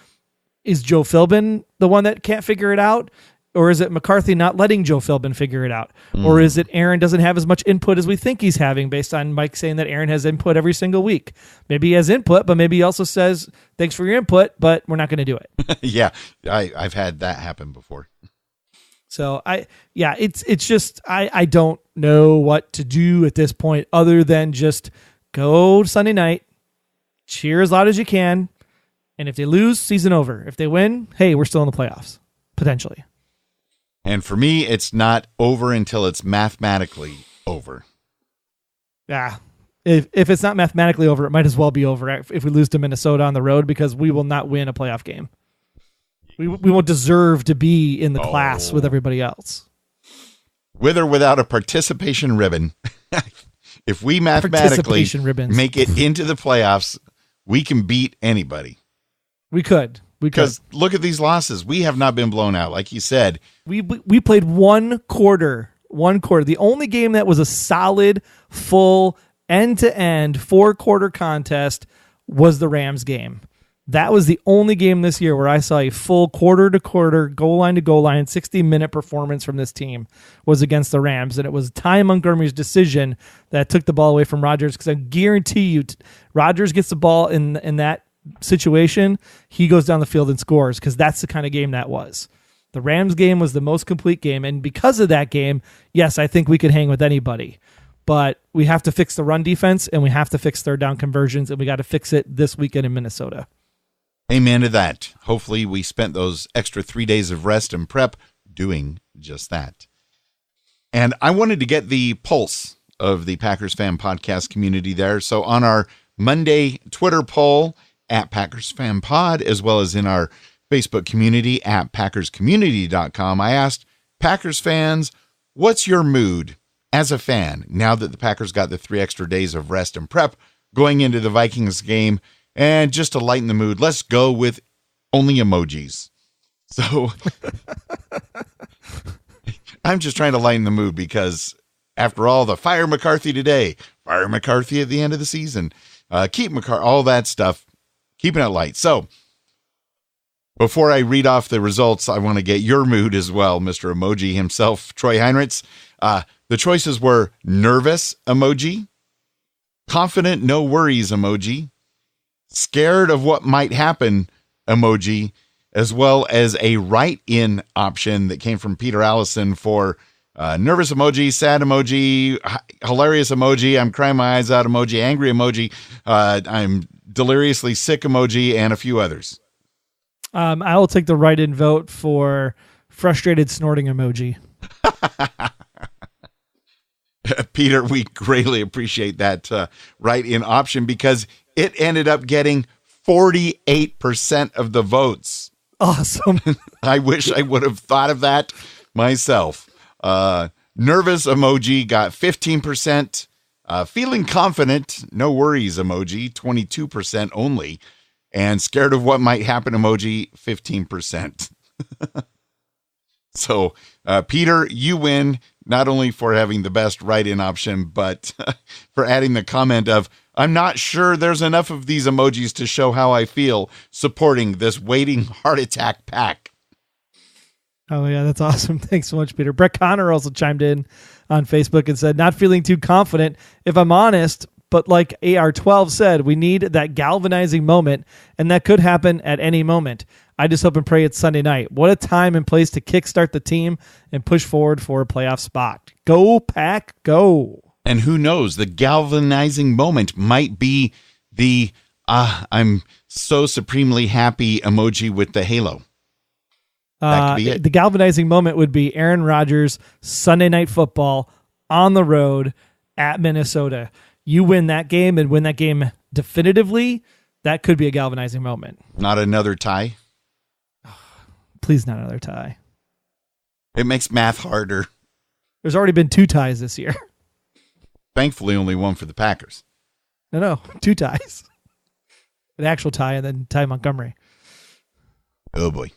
is Joe Philbin the one that can't figure it out? Or is it McCarthy not letting Joe Philbin figure it out? Or is it Aaron doesn't have as much input as we think he's having, based on Mike saying that Aaron has input every single week? Maybe he has input, but maybe he also says, thanks for your input, but we're not going to do it. Yeah, I've had that happen before. So it's just, I don't know what to do at this point other than just go Sunday night, cheer as loud as you can. And if they lose, season over. If they win, hey, we're still in the playoffs, potentially. And for me, it's not over until it's mathematically over. Yeah. If it's not mathematically over, it might as well be over if we lose to Minnesota on the road, because we will not win a playoff game. We won't deserve to be in the class with everybody else. With or without a participation ribbon, if we mathematically make it into the playoffs, we can beat anybody. We could. Because look at these losses. We have not been blown out. Like you said, we played one quarter. The only game that was a solid, full, end-to-end 4-quarter contest was the Rams game. That was the only game this year where I saw a full quarter-to-quarter, goal-line-to-goal line, 60-minute performance from this team was against the Rams. And it was Ty Montgomery's decision that took the ball away from Rodgers, because I guarantee you Rodgers gets the ball in that situation, he goes down the field and scores, because that's the kind of game that was. The Rams game was the most complete game, and because of that game, yes, I think we could hang with anybody. But we have to fix the run defense, and we have to fix third down conversions, and we got to fix it this weekend in Minnesota. Amen to that. Hopefully we spent those extra 3 days of rest and prep doing just that. And I wanted to get the pulse of the Packers Fan Podcast community there. So on our Monday Twitter poll at Packers Fan Pod, as well as in our Facebook community at PackersCommunity.com, I asked Packers fans, what's your mood as a fan now that the Packers got the 3 extra days of rest and prep going into the Vikings game? And just to lighten the mood, let's go with only emojis. So I'm just trying to lighten the mood, because after all, the fire McCarthy today, fire McCarthy at the end of the season, keep McCarthy, all that stuff, keeping it light. So before I read off the results, I want to get your mood as well, Mr. Emoji himself, Troy Heinritz. The choices were nervous emoji, confident no worries emoji, scared of what might happen emoji, as well as a write-in option that came from Peter Allison for nervous emoji, sad emoji, hilarious emoji, I'm crying my eyes out emoji, angry emoji, I'm deliriously sick emoji, and a few others. I will take the write-in vote for frustrated snorting emoji. Peter, we greatly appreciate that write-in option, because it ended up getting 48% of the votes. Awesome. I wish I would have thought of that myself. Nervous emoji got 15%. Feeling confident, no worries emoji, 22% only. and scared of what might happen emoji 15%. So, Peter, you win not only for having the best write-in option, but for adding the comment of, I'm not sure there's enough of these emojis to show how I feel supporting this waiting heart attack pack. Oh, yeah, that's awesome. Thanks so much, Peter. Brett Connor also chimed in on Facebook and said, not feeling too confident, if I'm honest, but like AR12 said, we need that galvanizing moment, and that could happen at any moment. I just hope and pray it's Sunday night. What a time and place to kickstart the team and push forward for a playoff spot. Go, Pack, go. And who knows, the galvanizing moment might be the I'm so supremely happy emoji with the halo. That could be it. The galvanizing moment would be Aaron Rodgers, Sunday Night Football, on the road at Minnesota. You win that game and win that game definitively, that could be a galvanizing moment. Not another tie? Please, not another tie. It makes math harder. There's already been 2 ties this year. Thankfully, only one for the Packers. No, 2 ties. An actual tie and then Ty Montgomery. Oh, boy.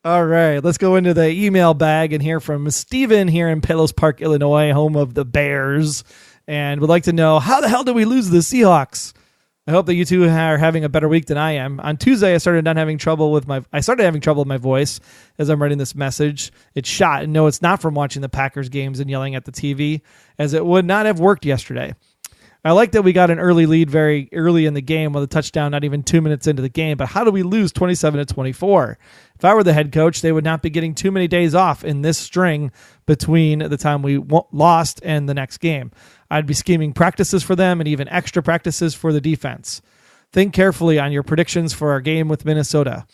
All right, let's go into the email bag and hear from Steven here in Palos Park, Illinois, home of the Bears, and would like to know, how the hell did we lose to the Seahawks? I hope that you two are having a better week than I am. On Tuesday, I started having trouble with my voice as I'm writing this message. It's shot, and no, it's not from watching the Packers games and yelling at the TV, as it would not have worked yesterday. I like that we got an early lead very early in the game with a touchdown not even 2 minutes into the game, but how do we lose 27-24? If I were the head coach, they would not be getting too many days off in this string between the time we lost and the next game. I'd be scheming practices for them and even extra practices for the defense. Think carefully on your predictions for our game with Minnesota.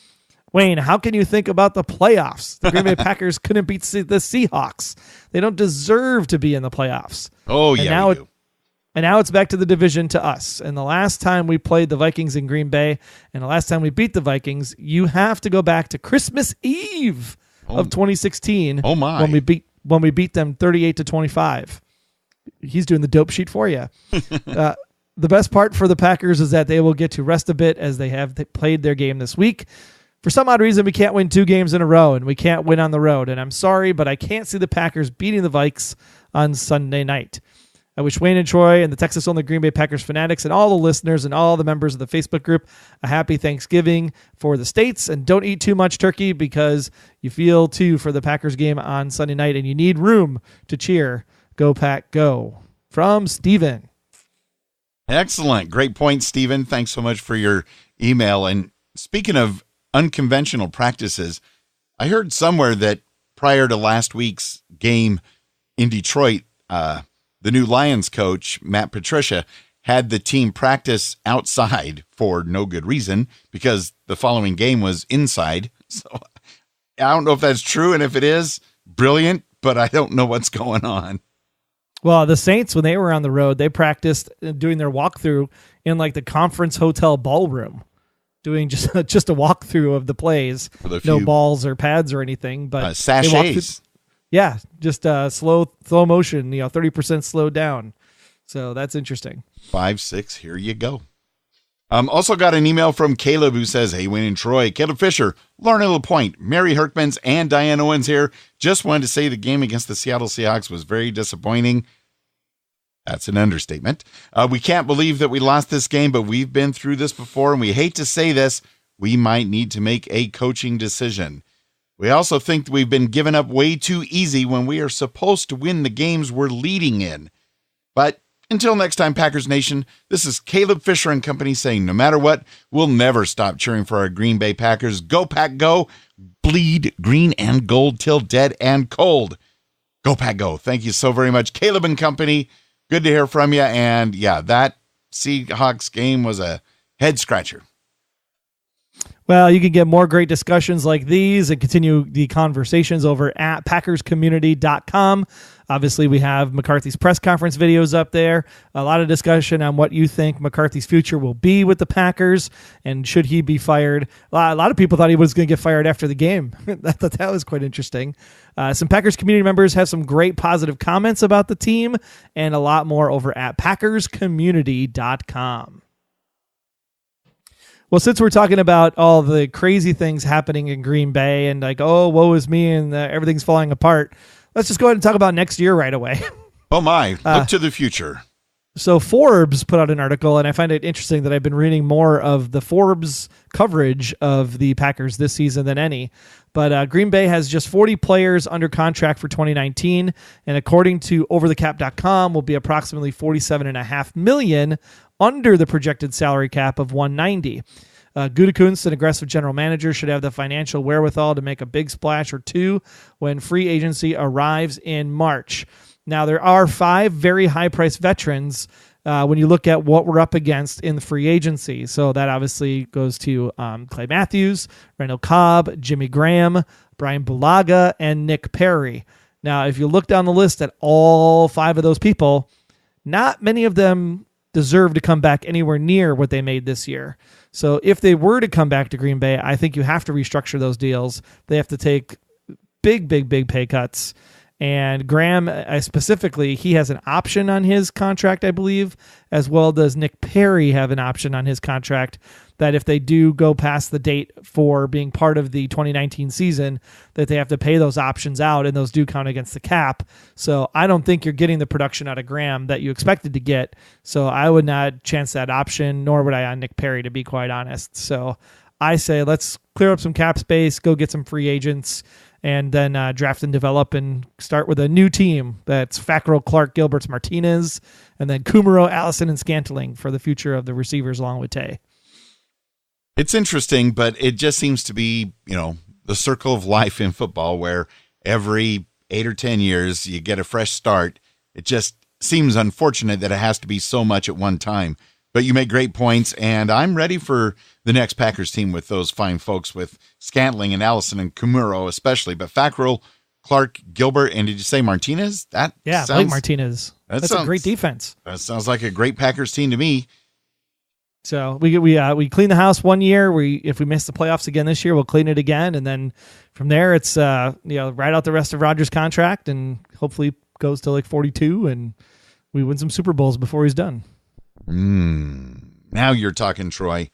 Wayne, how can you think about the playoffs? The Green Bay Packers couldn't beat the Seahawks. They don't deserve to be in the playoffs. Oh, yeah, we do. And now it's back to the division to us. And the last time we played the Vikings in Green Bay and the last time we beat the Vikings, you have to go back to Christmas Eve of 2016. Oh my. When we beat them 38-25. He's doing the dope sheet for you. The best part for the Packers is that they will get to rest a bit as they played their game this week. For some odd reason, we can't win 2 games in a row and we can't win on the road. And I'm sorry, but I can't see the Packers beating the Vikes on Sunday night. I wish Wayne and Troy and the Texas-only Green Bay Packers fanatics and all the listeners and all the members of the Facebook group a happy Thanksgiving for the States. And don't eat too much turkey because you feel, too, for the Packers game on Sunday night and you need room to cheer. Go, Pack, go. From Steven. Excellent. Great point, Steven. Thanks so much for your email. And speaking of unconventional practices, I heard somewhere that prior to last week's game in Detroit, the new Lions coach, Matt Patricia, had the team practice outside for no good reason because the following game was inside. So I don't know if that's true, and if it is, brilliant, but I don't know what's going on. Well, the Saints, when they were on the road, they practiced doing their walkthrough in like the conference hotel ballroom, doing just a walkthrough of the plays. No balls or pads or anything, but sachets. Yeah, just slow motion, 30% slowed down. So that's interesting. 5-6, here you go. Also got an email from Caleb who says, hey, Wayne and Troy, Caleb Fisher, Lorna LaPointe, Mary Herkmans, and Diane Owens here. Just wanted to say the game against the Seattle Seahawks was very disappointing. That's an understatement. We can't believe that we lost this game, but we've been through this before, and we hate to say this. We might need to make a coaching decision. We also think that we've been given up way too easy when we are supposed to win the games we're leading in. But until next time, Packers Nation, this is Caleb Fisher and company saying no matter what, we'll never stop cheering for our Green Bay Packers. Go, Pack, go. Bleed green and gold till dead and cold. Go, Pack, go. Thank you so very much, Caleb and company. Good to hear from you. And yeah, that Seahawks game was a head scratcher. Well, you can get more great discussions like these and continue the conversations over at PackersCommunity.com. Obviously, we have McCarthy's press conference videos up there. A lot of discussion on what you think McCarthy's future will be with the Packers and should he be fired. A lot of people thought he was going to get fired after the game. I thought that was quite interesting. Some Packers community members have some great positive comments about the team and a lot more over at PackersCommunity.com. Well, since we're talking about all the crazy things happening in Green Bay and like, oh, woe is me and everything's falling apart, let's just go ahead and talk about next year right away. Oh my, look to the future. So Forbes put out an article, and I find it interesting that I've been reading more of the Forbes coverage of the Packers this season than any. But Green Bay has just 40 players under contract for 2019, and according to overthecap.com, will be approximately $47.5 million under the projected salary cap of $190. Gutekunst, an aggressive general manager, should have the financial wherewithal to make a big splash or two when free agency arrives in March. Now, there are 5 very high-priced veterans when you look at what we're up against in the free agency. So that obviously goes to Clay Matthews, Randall Cobb, Jimmy Graham, Brian Bulaga, and Nick Perry. Now, if you look down the list at all 5 of those people, not many of them deserve to come back anywhere near what they made this year. So if they were to come back to Green Bay, I think you have to restructure those deals. They have to take big pay cuts. And Graham, specifically, he has an option on his contract, I believe, as well does Nick Perry have an option on his contract that if they do go past the date for being part of the 2019 season, that they have to pay those options out, and those do count against the cap. So I don't think you're getting the production out of Graham that you expected to get. So I would not chance that option, nor would I on Nick Perry, to be quite honest. So I say let's clear up some cap space, go get some free agents, and then draft and develop and start with a new team. That's Fackrell, Clark, Gilberts, Martinez, and then Kumaro, Allison, and Scantling for the future of the receivers along with Tay. It's interesting, but it just seems to be, the circle of life in football where every 8 or 10 years you get a fresh start. It just seems unfortunate that it has to be so much at one time. But you make great points, and I'm ready for the next Packers team with those fine folks with Scantling and Allison and Kumuro especially. But Fackrell, Clark, Gilbert, and did you say Martinez? Blake Martinez. That's a great defense. That sounds like a great Packers team to me. So we clean the house one year. If we miss the playoffs again this year, we'll clean it again, and then from there it's write out the rest of Rodgers' contract and hopefully goes to like 42, and we win some Super Bowls before he's done. Now you're talking, Troy.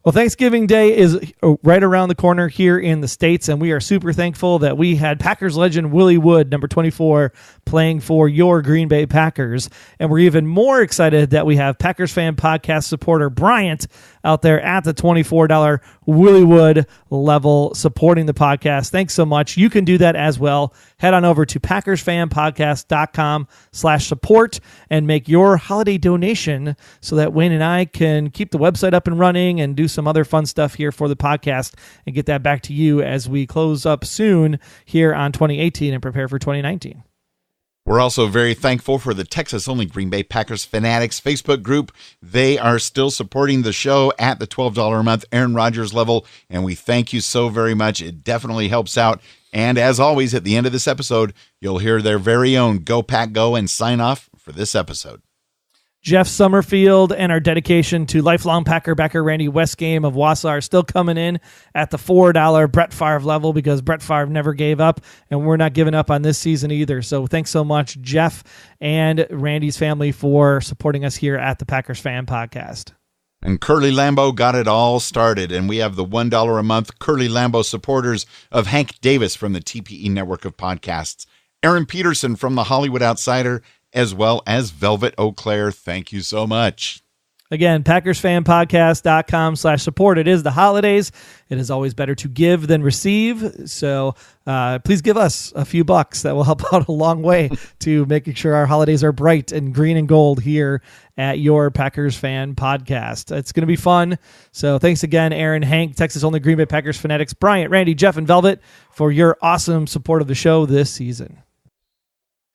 Well, Thanksgiving Day is right around the corner here in the States, and we are super thankful that we had Packers legend Willie Wood, number 24, playing for your Green Bay Packers. And we're even more excited that we have Packers fan podcast supporter Bryant out there at the $24 Willie Wood level supporting the podcast. Thanks so much. You can do that as well. Head on over to PackersFanPodcast.com/support and make your holiday donation so that Wayne and I can keep the website up and running and do some other fun stuff here for the podcast and get that back to you as we close up soon here on 2018 and prepare for 2019. We're also very thankful for the Texas-only Green Bay Packers Fanatics Facebook group. They are still supporting the show at the $12 a month Aaron Rodgers level, and we thank you so very much. It definitely helps out. And as always, at the end of this episode, you'll hear their very own Go Pack Go and sign off for this episode. Jeff Summerfield and our dedication to lifelong Packer backer Randy Westgame of Wausau are still coming in at the $4 Brett Favre level because Brett Favre never gave up, and we're not giving up on this season either. So thanks so much, Jeff and Randy's family, for supporting us here at the Packers Fan Podcast. And Curly Lambeau got it all started, and we have the $1 a month Curly Lambeau supporters of Hank Davis from the TPE network of podcasts, Aaron Peterson from the Hollywood Outsider, as well as Velvet Eau Claire. Thank you so much. Again, PackersFanPodcast.com/support. It is the holidays. It is always better to give than receive. So please give us a few bucks. That will help out a long way to making sure our holidays are bright and green and gold here at your Packers Fan Podcast. It's going to be fun. So thanks again, Aaron, Hank, Texas-only Green Bay Packers Fanatics, Bryant, Randy, Jeff, and Velvet for your awesome support of the show this season.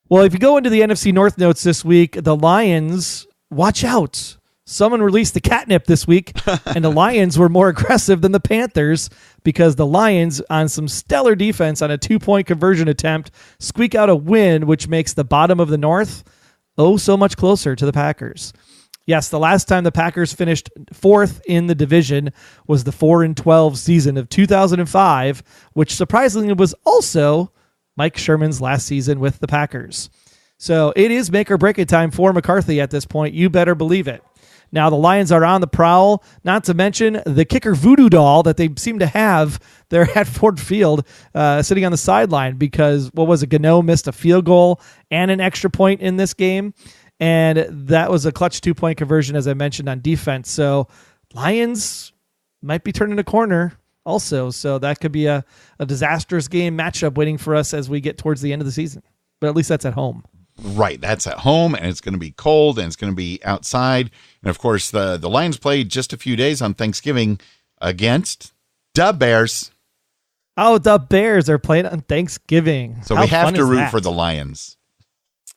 Well, if you go into the NFC North notes this week, the Lions, watch out. Someone released the catnip this week, and the Lions were more aggressive than the Panthers because the Lions, on some stellar defense on a 2-point conversion attempt, squeak out a win, which makes the bottom of the North so much closer to the Packers. Yes, the last time the Packers finished 4th in the division was the 4-12 season of 2005, which surprisingly was also Mike Sherman's last season with the Packers. So it is make or break it time for McCarthy at this point. You better believe it. Now the Lions are on the prowl, not to mention the kicker voodoo doll that they seem to have there at Ford Field sitting on the sideline because, Gano missed a field goal and an extra point in this game. And that was a clutch 2-point conversion, as I mentioned, on defense. So Lions might be turning a corner also. So that could be a disastrous game matchup waiting for us as we get towards the end of the season. But at least that's at home. Right, that's at home, and it's going to be cold, and it's going to be outside. And, of course, the Lions played just a few days on Thanksgiving against the Bears. Oh, the Bears are playing on Thanksgiving. So we have to root for the Lions.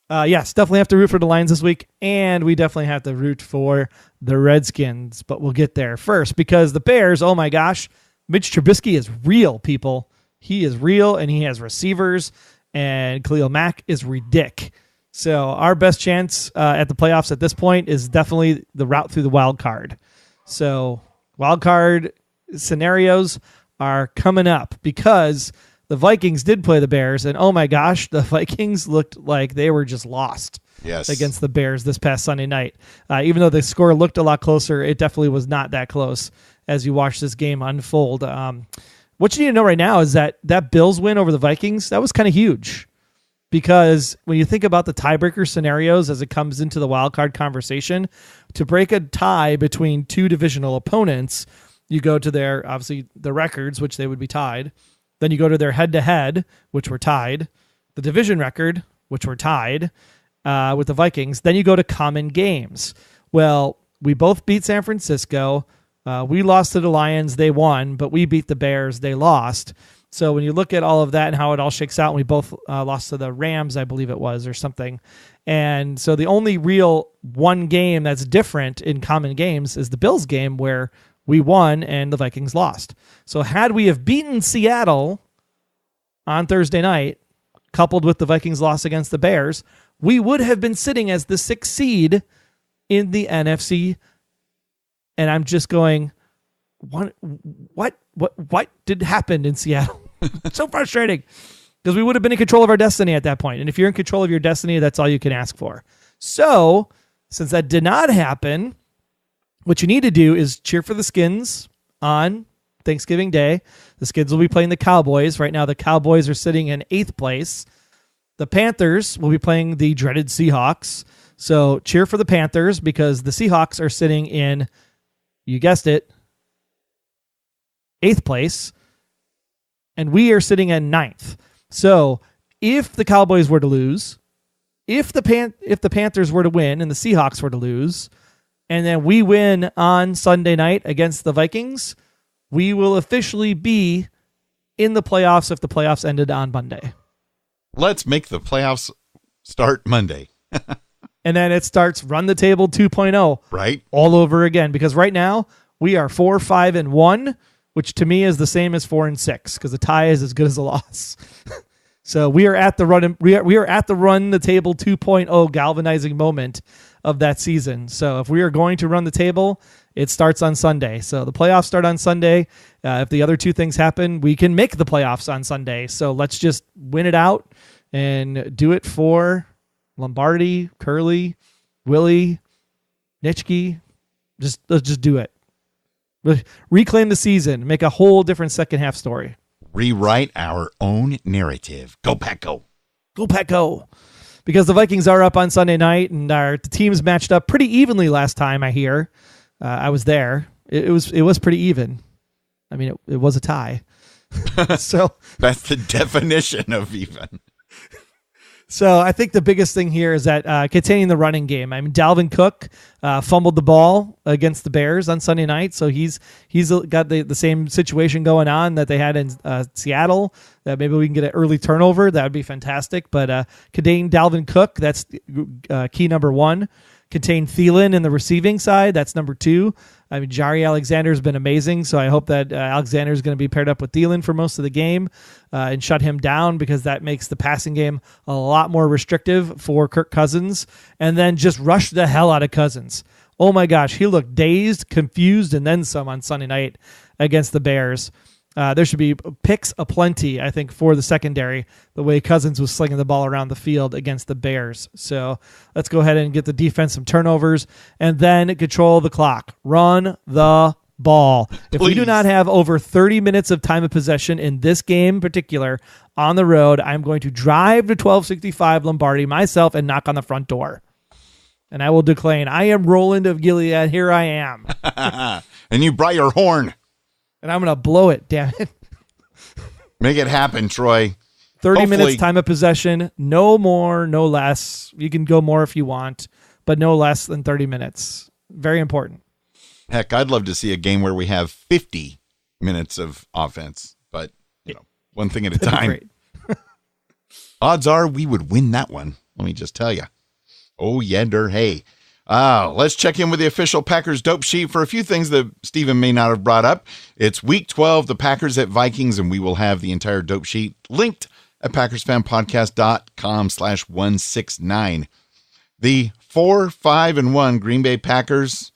Yes, definitely have to root for the Lions this week, and we definitely have to root for the Redskins, but we'll get there first because the Bears, oh my gosh, Mitch Trubisky is real, people. He is real, and he has receivers, and Khalil Mack is ridiculous. So our best chance at the playoffs at this point is definitely the route through the wild card. So wild card scenarios are coming up because the Vikings did play the Bears, and oh my gosh, the Vikings looked like they were just lost against the Bears this past Sunday night. Even though the score looked a lot closer, it definitely was not that close as you watch this game unfold. What you need to know right now is that Bills win over the Vikings, that was kind of huge. Because when you think about the tiebreaker scenarios as it comes into the wild card conversation, to break a tie between two divisional opponents, you go to their, obviously, the records, which they would be tied. Then you go to their head-to-head, which were tied. The division record, which were tied with the Vikings. Then you go to common games. Well, we both beat San Francisco. We lost to the Lions. They won, but we beat the Bears. They lost. So when you look at all of that and how it all shakes out, and we both lost to the Rams, I believe it was, or something. And so the only real one game that's different in common games is the Bills game where we won and the Vikings lost. So had we have beaten Seattle on Thursday night, coupled with the Vikings loss against the Bears, we would have been sitting as the 6th seed in the NFC. And I'm just going, what did happen in Seattle? So frustrating because we would have been in control of our destiny at that point. And if you're in control of your destiny, that's all you can ask for. So since that did not happen, what you need to do is cheer for the Skins on Thanksgiving Day. The Skins will be playing the Cowboys. Right now, the Cowboys are sitting in 8th place. The Panthers will be playing the dreaded Seahawks. So cheer for the Panthers because the Seahawks are sitting in, you guessed it, 8th place, and we are sitting at 9th. So if the Cowboys were to lose, if the Panthers were to win and the Seahawks were to lose, and then we win on Sunday night against the Vikings, we will officially be in the playoffs if the playoffs ended on Monday. Let's make the playoffs start Monday. And then it starts Run the Table 2.0. Right. All over again. Because right now, we are 4-5-1, which to me is the same as 4-6, because a tie is as good as a loss. So we are at the run. We are at the Run the Table 2.0 galvanizing moment of that season. So if we are going to run the table, it starts on Sunday. So the playoffs start on Sunday. If the other two things happen, we can make the playoffs on Sunday. So let's just win it out and do it for Lombardi, Curley, Willie, Nitschke. Let's just do it. Reclaim the season. Make a whole different second half story. Rewrite our own narrative. Go Pack Go. Go Pack Go. Because the Vikings are up on Sunday night, and the teams matched up pretty evenly last time, I hear. I was there. It was pretty even. I mean, it was a tie. So that's the definition of even. So I think the biggest thing here is that containing the running game. I mean, Dalvin Cook fumbled the ball against the Bears on Sunday night, so he's got the same situation going on that they had in Seattle. That maybe we can get an early turnover. That would be fantastic. But containing Dalvin Cook, that's key number one. Contain Thielen in the receiving side. That's number two. I mean, Jari Alexander has been amazing, so I hope that Alexander is going to be paired up with Thielen for most of the game and shut him down, because that makes the passing game a lot more restrictive for Kirk Cousins. And then just rush the hell out of Cousins. Oh my gosh, he looked dazed, confused, and then some on Sunday night against the Bears. There should be picks aplenty, I think, for the secondary, the way Cousins was slinging the ball around the field against the Bears. So let's go ahead and get the defense some turnovers and then control the clock. Run the ball. If we do not have over 30 minutes of time of possession in this game in particular on the road, I'm going to drive to 1265 Lombardi myself and knock on the front door. And I will declaim, I am Roland of Gilead. Here I am. And you brought your horn. And I'm going to blow it, damn it. Make it happen, Troy. 30 minutes time of possession. No more, no less. You can go more if you want, but no less than 30 minutes. Very important. Heck, I'd love to see a game where we have 50 minutes of offense, but one thing at a time. Odds are we would win that one. Let me just tell you. Oh, yender, hey. Let's check in with the official Packers dope sheet for a few things that Steven may not have brought up. It's week 12, the Packers at Vikings, and we will have the entire dope sheet linked at PackersFanPodcast.com/169. The 4-5-1 Green Bay Packers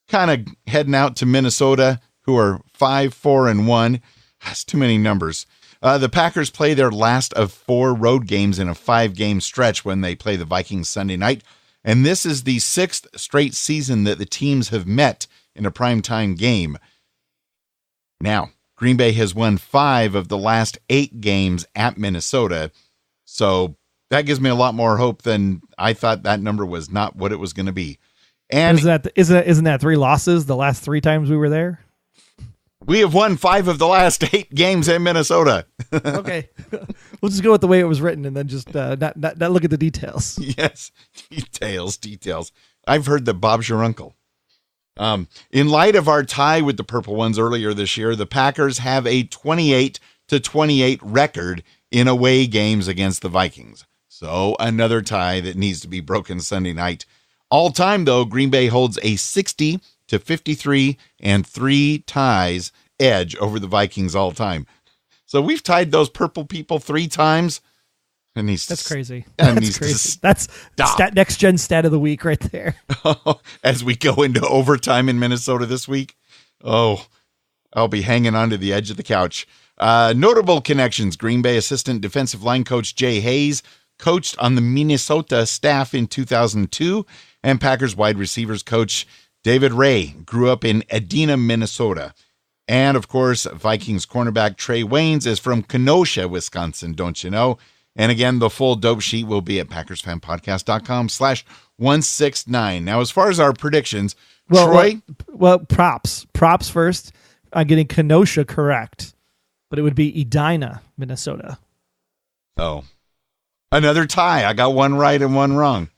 kind of heading out to Minnesota, who are 5-4-1. That's too many numbers. The Packers play their last of 4 road games in a 5-game stretch when they play the Vikings Sunday night. And this is the 6th straight season that the teams have met in a primetime game. Now, Green Bay has won 5 of the last 8 games at Minnesota. So that gives me a lot more hope than I thought that number was not what it was going to be. And isn't that 3 losses the last 3 times we were there? We have won 5 of the last 8 games in Minnesota. Okay. We'll just go with the way it was written and then just not look at the details. Yes. Details. I've heard that Bob's your uncle. In light of our tie with the Purple Ones earlier this year, the Packers have a 28-28 record in away games against the Vikings. So another tie that needs to be broken Sunday night. All time, though, Green Bay holds a 60-53 and 3 ties edge over the Vikings all time. So we've tied those purple people 3 times. And that's crazy. That's crazy. That's next gen stat of the week right there. As we go into overtime in Minnesota this week. Oh, I'll be hanging onto the edge of the couch. Notable connections. Green Bay assistant defensive line coach Jay Hayes coached on the Minnesota staff in 2002. And Packers wide receivers coach David Ray grew up in Edina, Minnesota. And, of course, Vikings cornerback Trey Waynes is from Kenosha, Wisconsin, don't you know? And, again, the full dope sheet will be at PackersFanPodcast.com/169. Now, as far as our predictions, Troy? Well, props. Props first. I'm getting Kenosha correct, but it would be Edina, Minnesota. Oh. Another tie. I got one right and one wrong.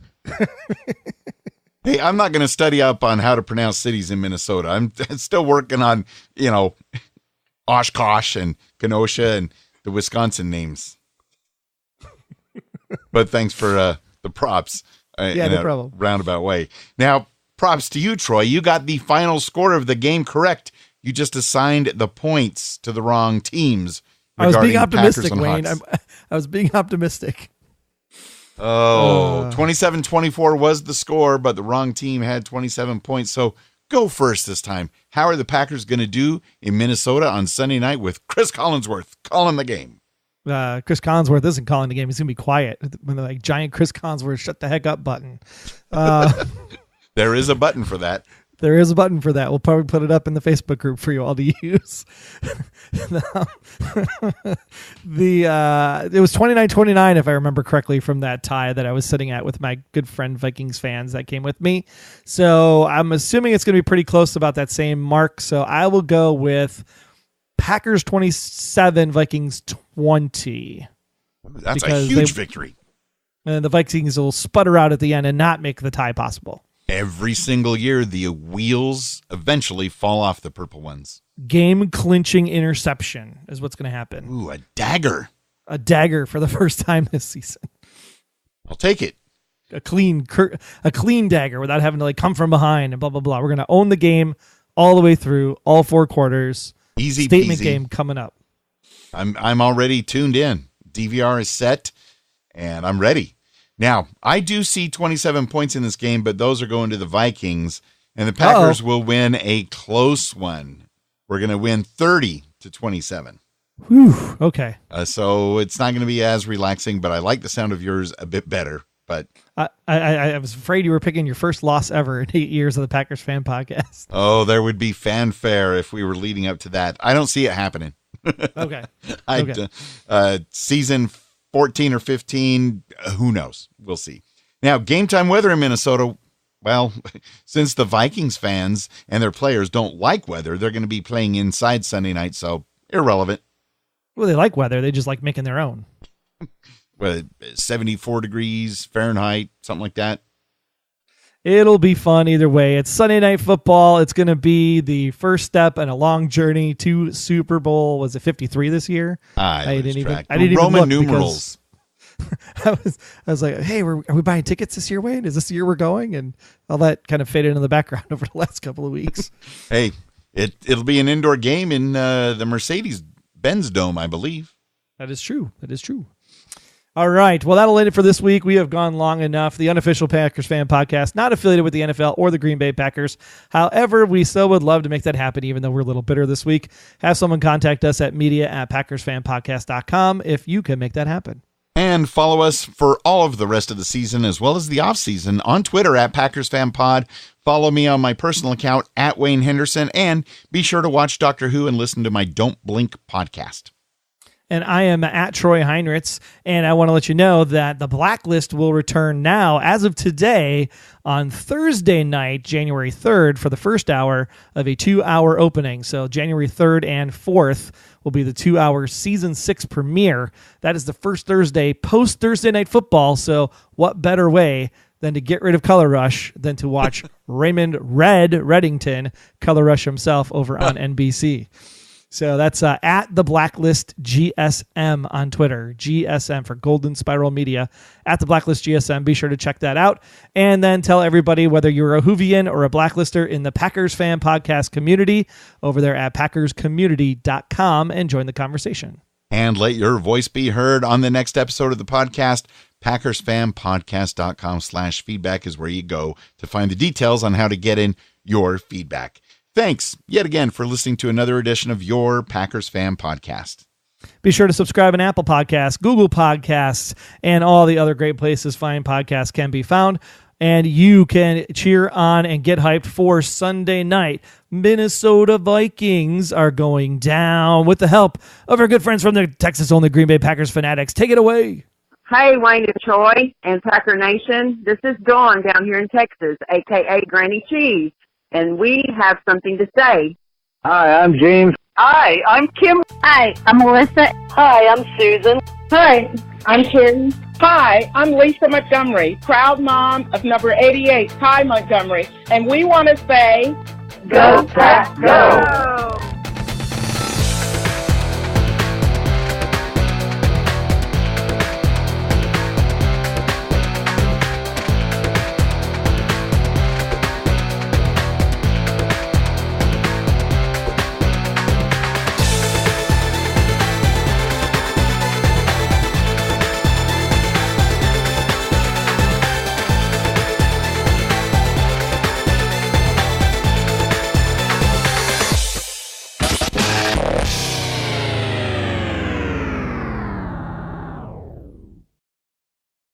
Hey, I'm not going to study up on how to pronounce cities in Minnesota. I'm still working on, Oshkosh and Kenosha and the Wisconsin names. But thanks for the props in no a problem. Roundabout way. Now, props to you, Troy. You got the final score of the game correct. You just assigned the points to the wrong teams. I was being optimistic, Packers Wayne. I was being optimistic. 27-24 was the score, but the wrong team had 27 points. So go first this time. How are the Packers going to do in Minnesota on Sunday night with Chris Collinsworth calling the game? Chris Collinsworth isn't calling the game. He's going to be quiet when the giant Chris Collinsworth shut the heck up button. There is a button for that. There is a button for that. We'll probably put it up in the Facebook group for you all to use. It was 29-29, if I remember correctly, from that tie that I was sitting at with my good friend Vikings fans that came with me. So I'm assuming it's going to be pretty close to about that same mark. So I will go with Packers 27, Vikings 20. That's a huge victory. And the Vikings will sputter out at the end and not make the tie possible. Every single year, the wheels eventually fall off the Purple Ones. Game-clinching interception is what's going to happen. Ooh, a dagger. A dagger for the first time this season. I'll take it. A clean dagger without having to come from behind and blah, blah, blah. We're going to own the game all the way through, all 4 quarters. Easy Statement peasy. game coming up. I'm already tuned in. DVR is set, and I'm ready. Now, I do see 27 points in this game, but those are going to the Vikings, and the Packers will win a close one. We're going to win 30-27. to 27. Whew, okay. So it's not going to be as relaxing, but I like the sound of yours a bit better. But I was afraid you were picking your first loss ever in 8 years of the Packers Fan Podcast. Oh, there would be fanfare if we were leading up to that. I don't see it happening. Okay. Season 14 or 15, who knows? We'll see. Now, game time weather in Minnesota. Well, since the Vikings fans and their players don't like weather, they're going to be playing inside Sunday night, so irrelevant. Well, they like weather. They just like making their own. 74 degrees Fahrenheit, something like that. It'll be fun either way. It's Sunday Night Football. It's going to be the first step in a long journey to Super Bowl. Was it 53 this year? I didn't even Roman look numerals. I was like, hey, are we buying tickets this year, Wayne? Is this the year we're going? And all that kind of faded into the background over the last couple of weeks. Hey, it'll be an indoor game in the Mercedes-Benz Dome, I believe. That is true. All right. Well, that'll end it for this week. We have gone long enough. The unofficial Packers Fan Podcast, not affiliated with the NFL or the Green Bay Packers. However, we still would love to make that happen, even though we're a little bitter this week. Have someone contact us at media@PackersFanPodcast.com if you can make that happen. And follow us for all of the rest of the season, as well as the off-season, on Twitter at PackersFanPod. Follow me on my personal account at Wayne Henderson, and be sure to watch Doctor Who and listen to my Don't Blink podcast. And I am at Troy Heinritz, and I want to let you know that the Blacklist will return now, as of today, on Thursday night, January 3rd, for the first hour of a 2-hour opening. So January 3rd and 4th will be the 2-hour Season 6 premiere. That is the first Thursday, post-Thursday Night Football, so what better way than to get rid of Color Rush than to watch Raymond Reddington, Color Rush himself, over on NBC. So that's at the Blacklist GSM on Twitter. GSM for Golden Spiral Media. At the Blacklist GSM. Be sure to check that out. And then tell everybody, whether you're a Whovian or a Blacklister, in the Packers Fan Podcast community over there at PackersCommunity.com, and join the conversation. And let your voice be heard on the next episode of the podcast. PackersFanPodcast.com/feedback is where you go to find the details on how to get in your feedback. Thanks yet again for listening to another edition of your Packers Fan Podcast. Be sure to subscribe on Apple Podcasts, Google Podcasts, and all the other great places fine podcasts can be found. And you can cheer on and get hyped for Sunday night. Minnesota Vikings are going down with the help of our good friends from the Texas-only Green Bay Packers Fanatics. Take it away. Hey, Wayne and Troy and Packer Nation. This is Dawn down here in Texas, a.k.a. Granny Cheese. And we have something to say. Hi, I'm James. Hi, I'm Kim. Hi, I'm Melissa. Hi, I'm Susan. Hi, I'm Carrie. Hi, I'm Lisa Montgomery, proud mom of number 88, Ty Montgomery. And we want to say, Go Pack, go!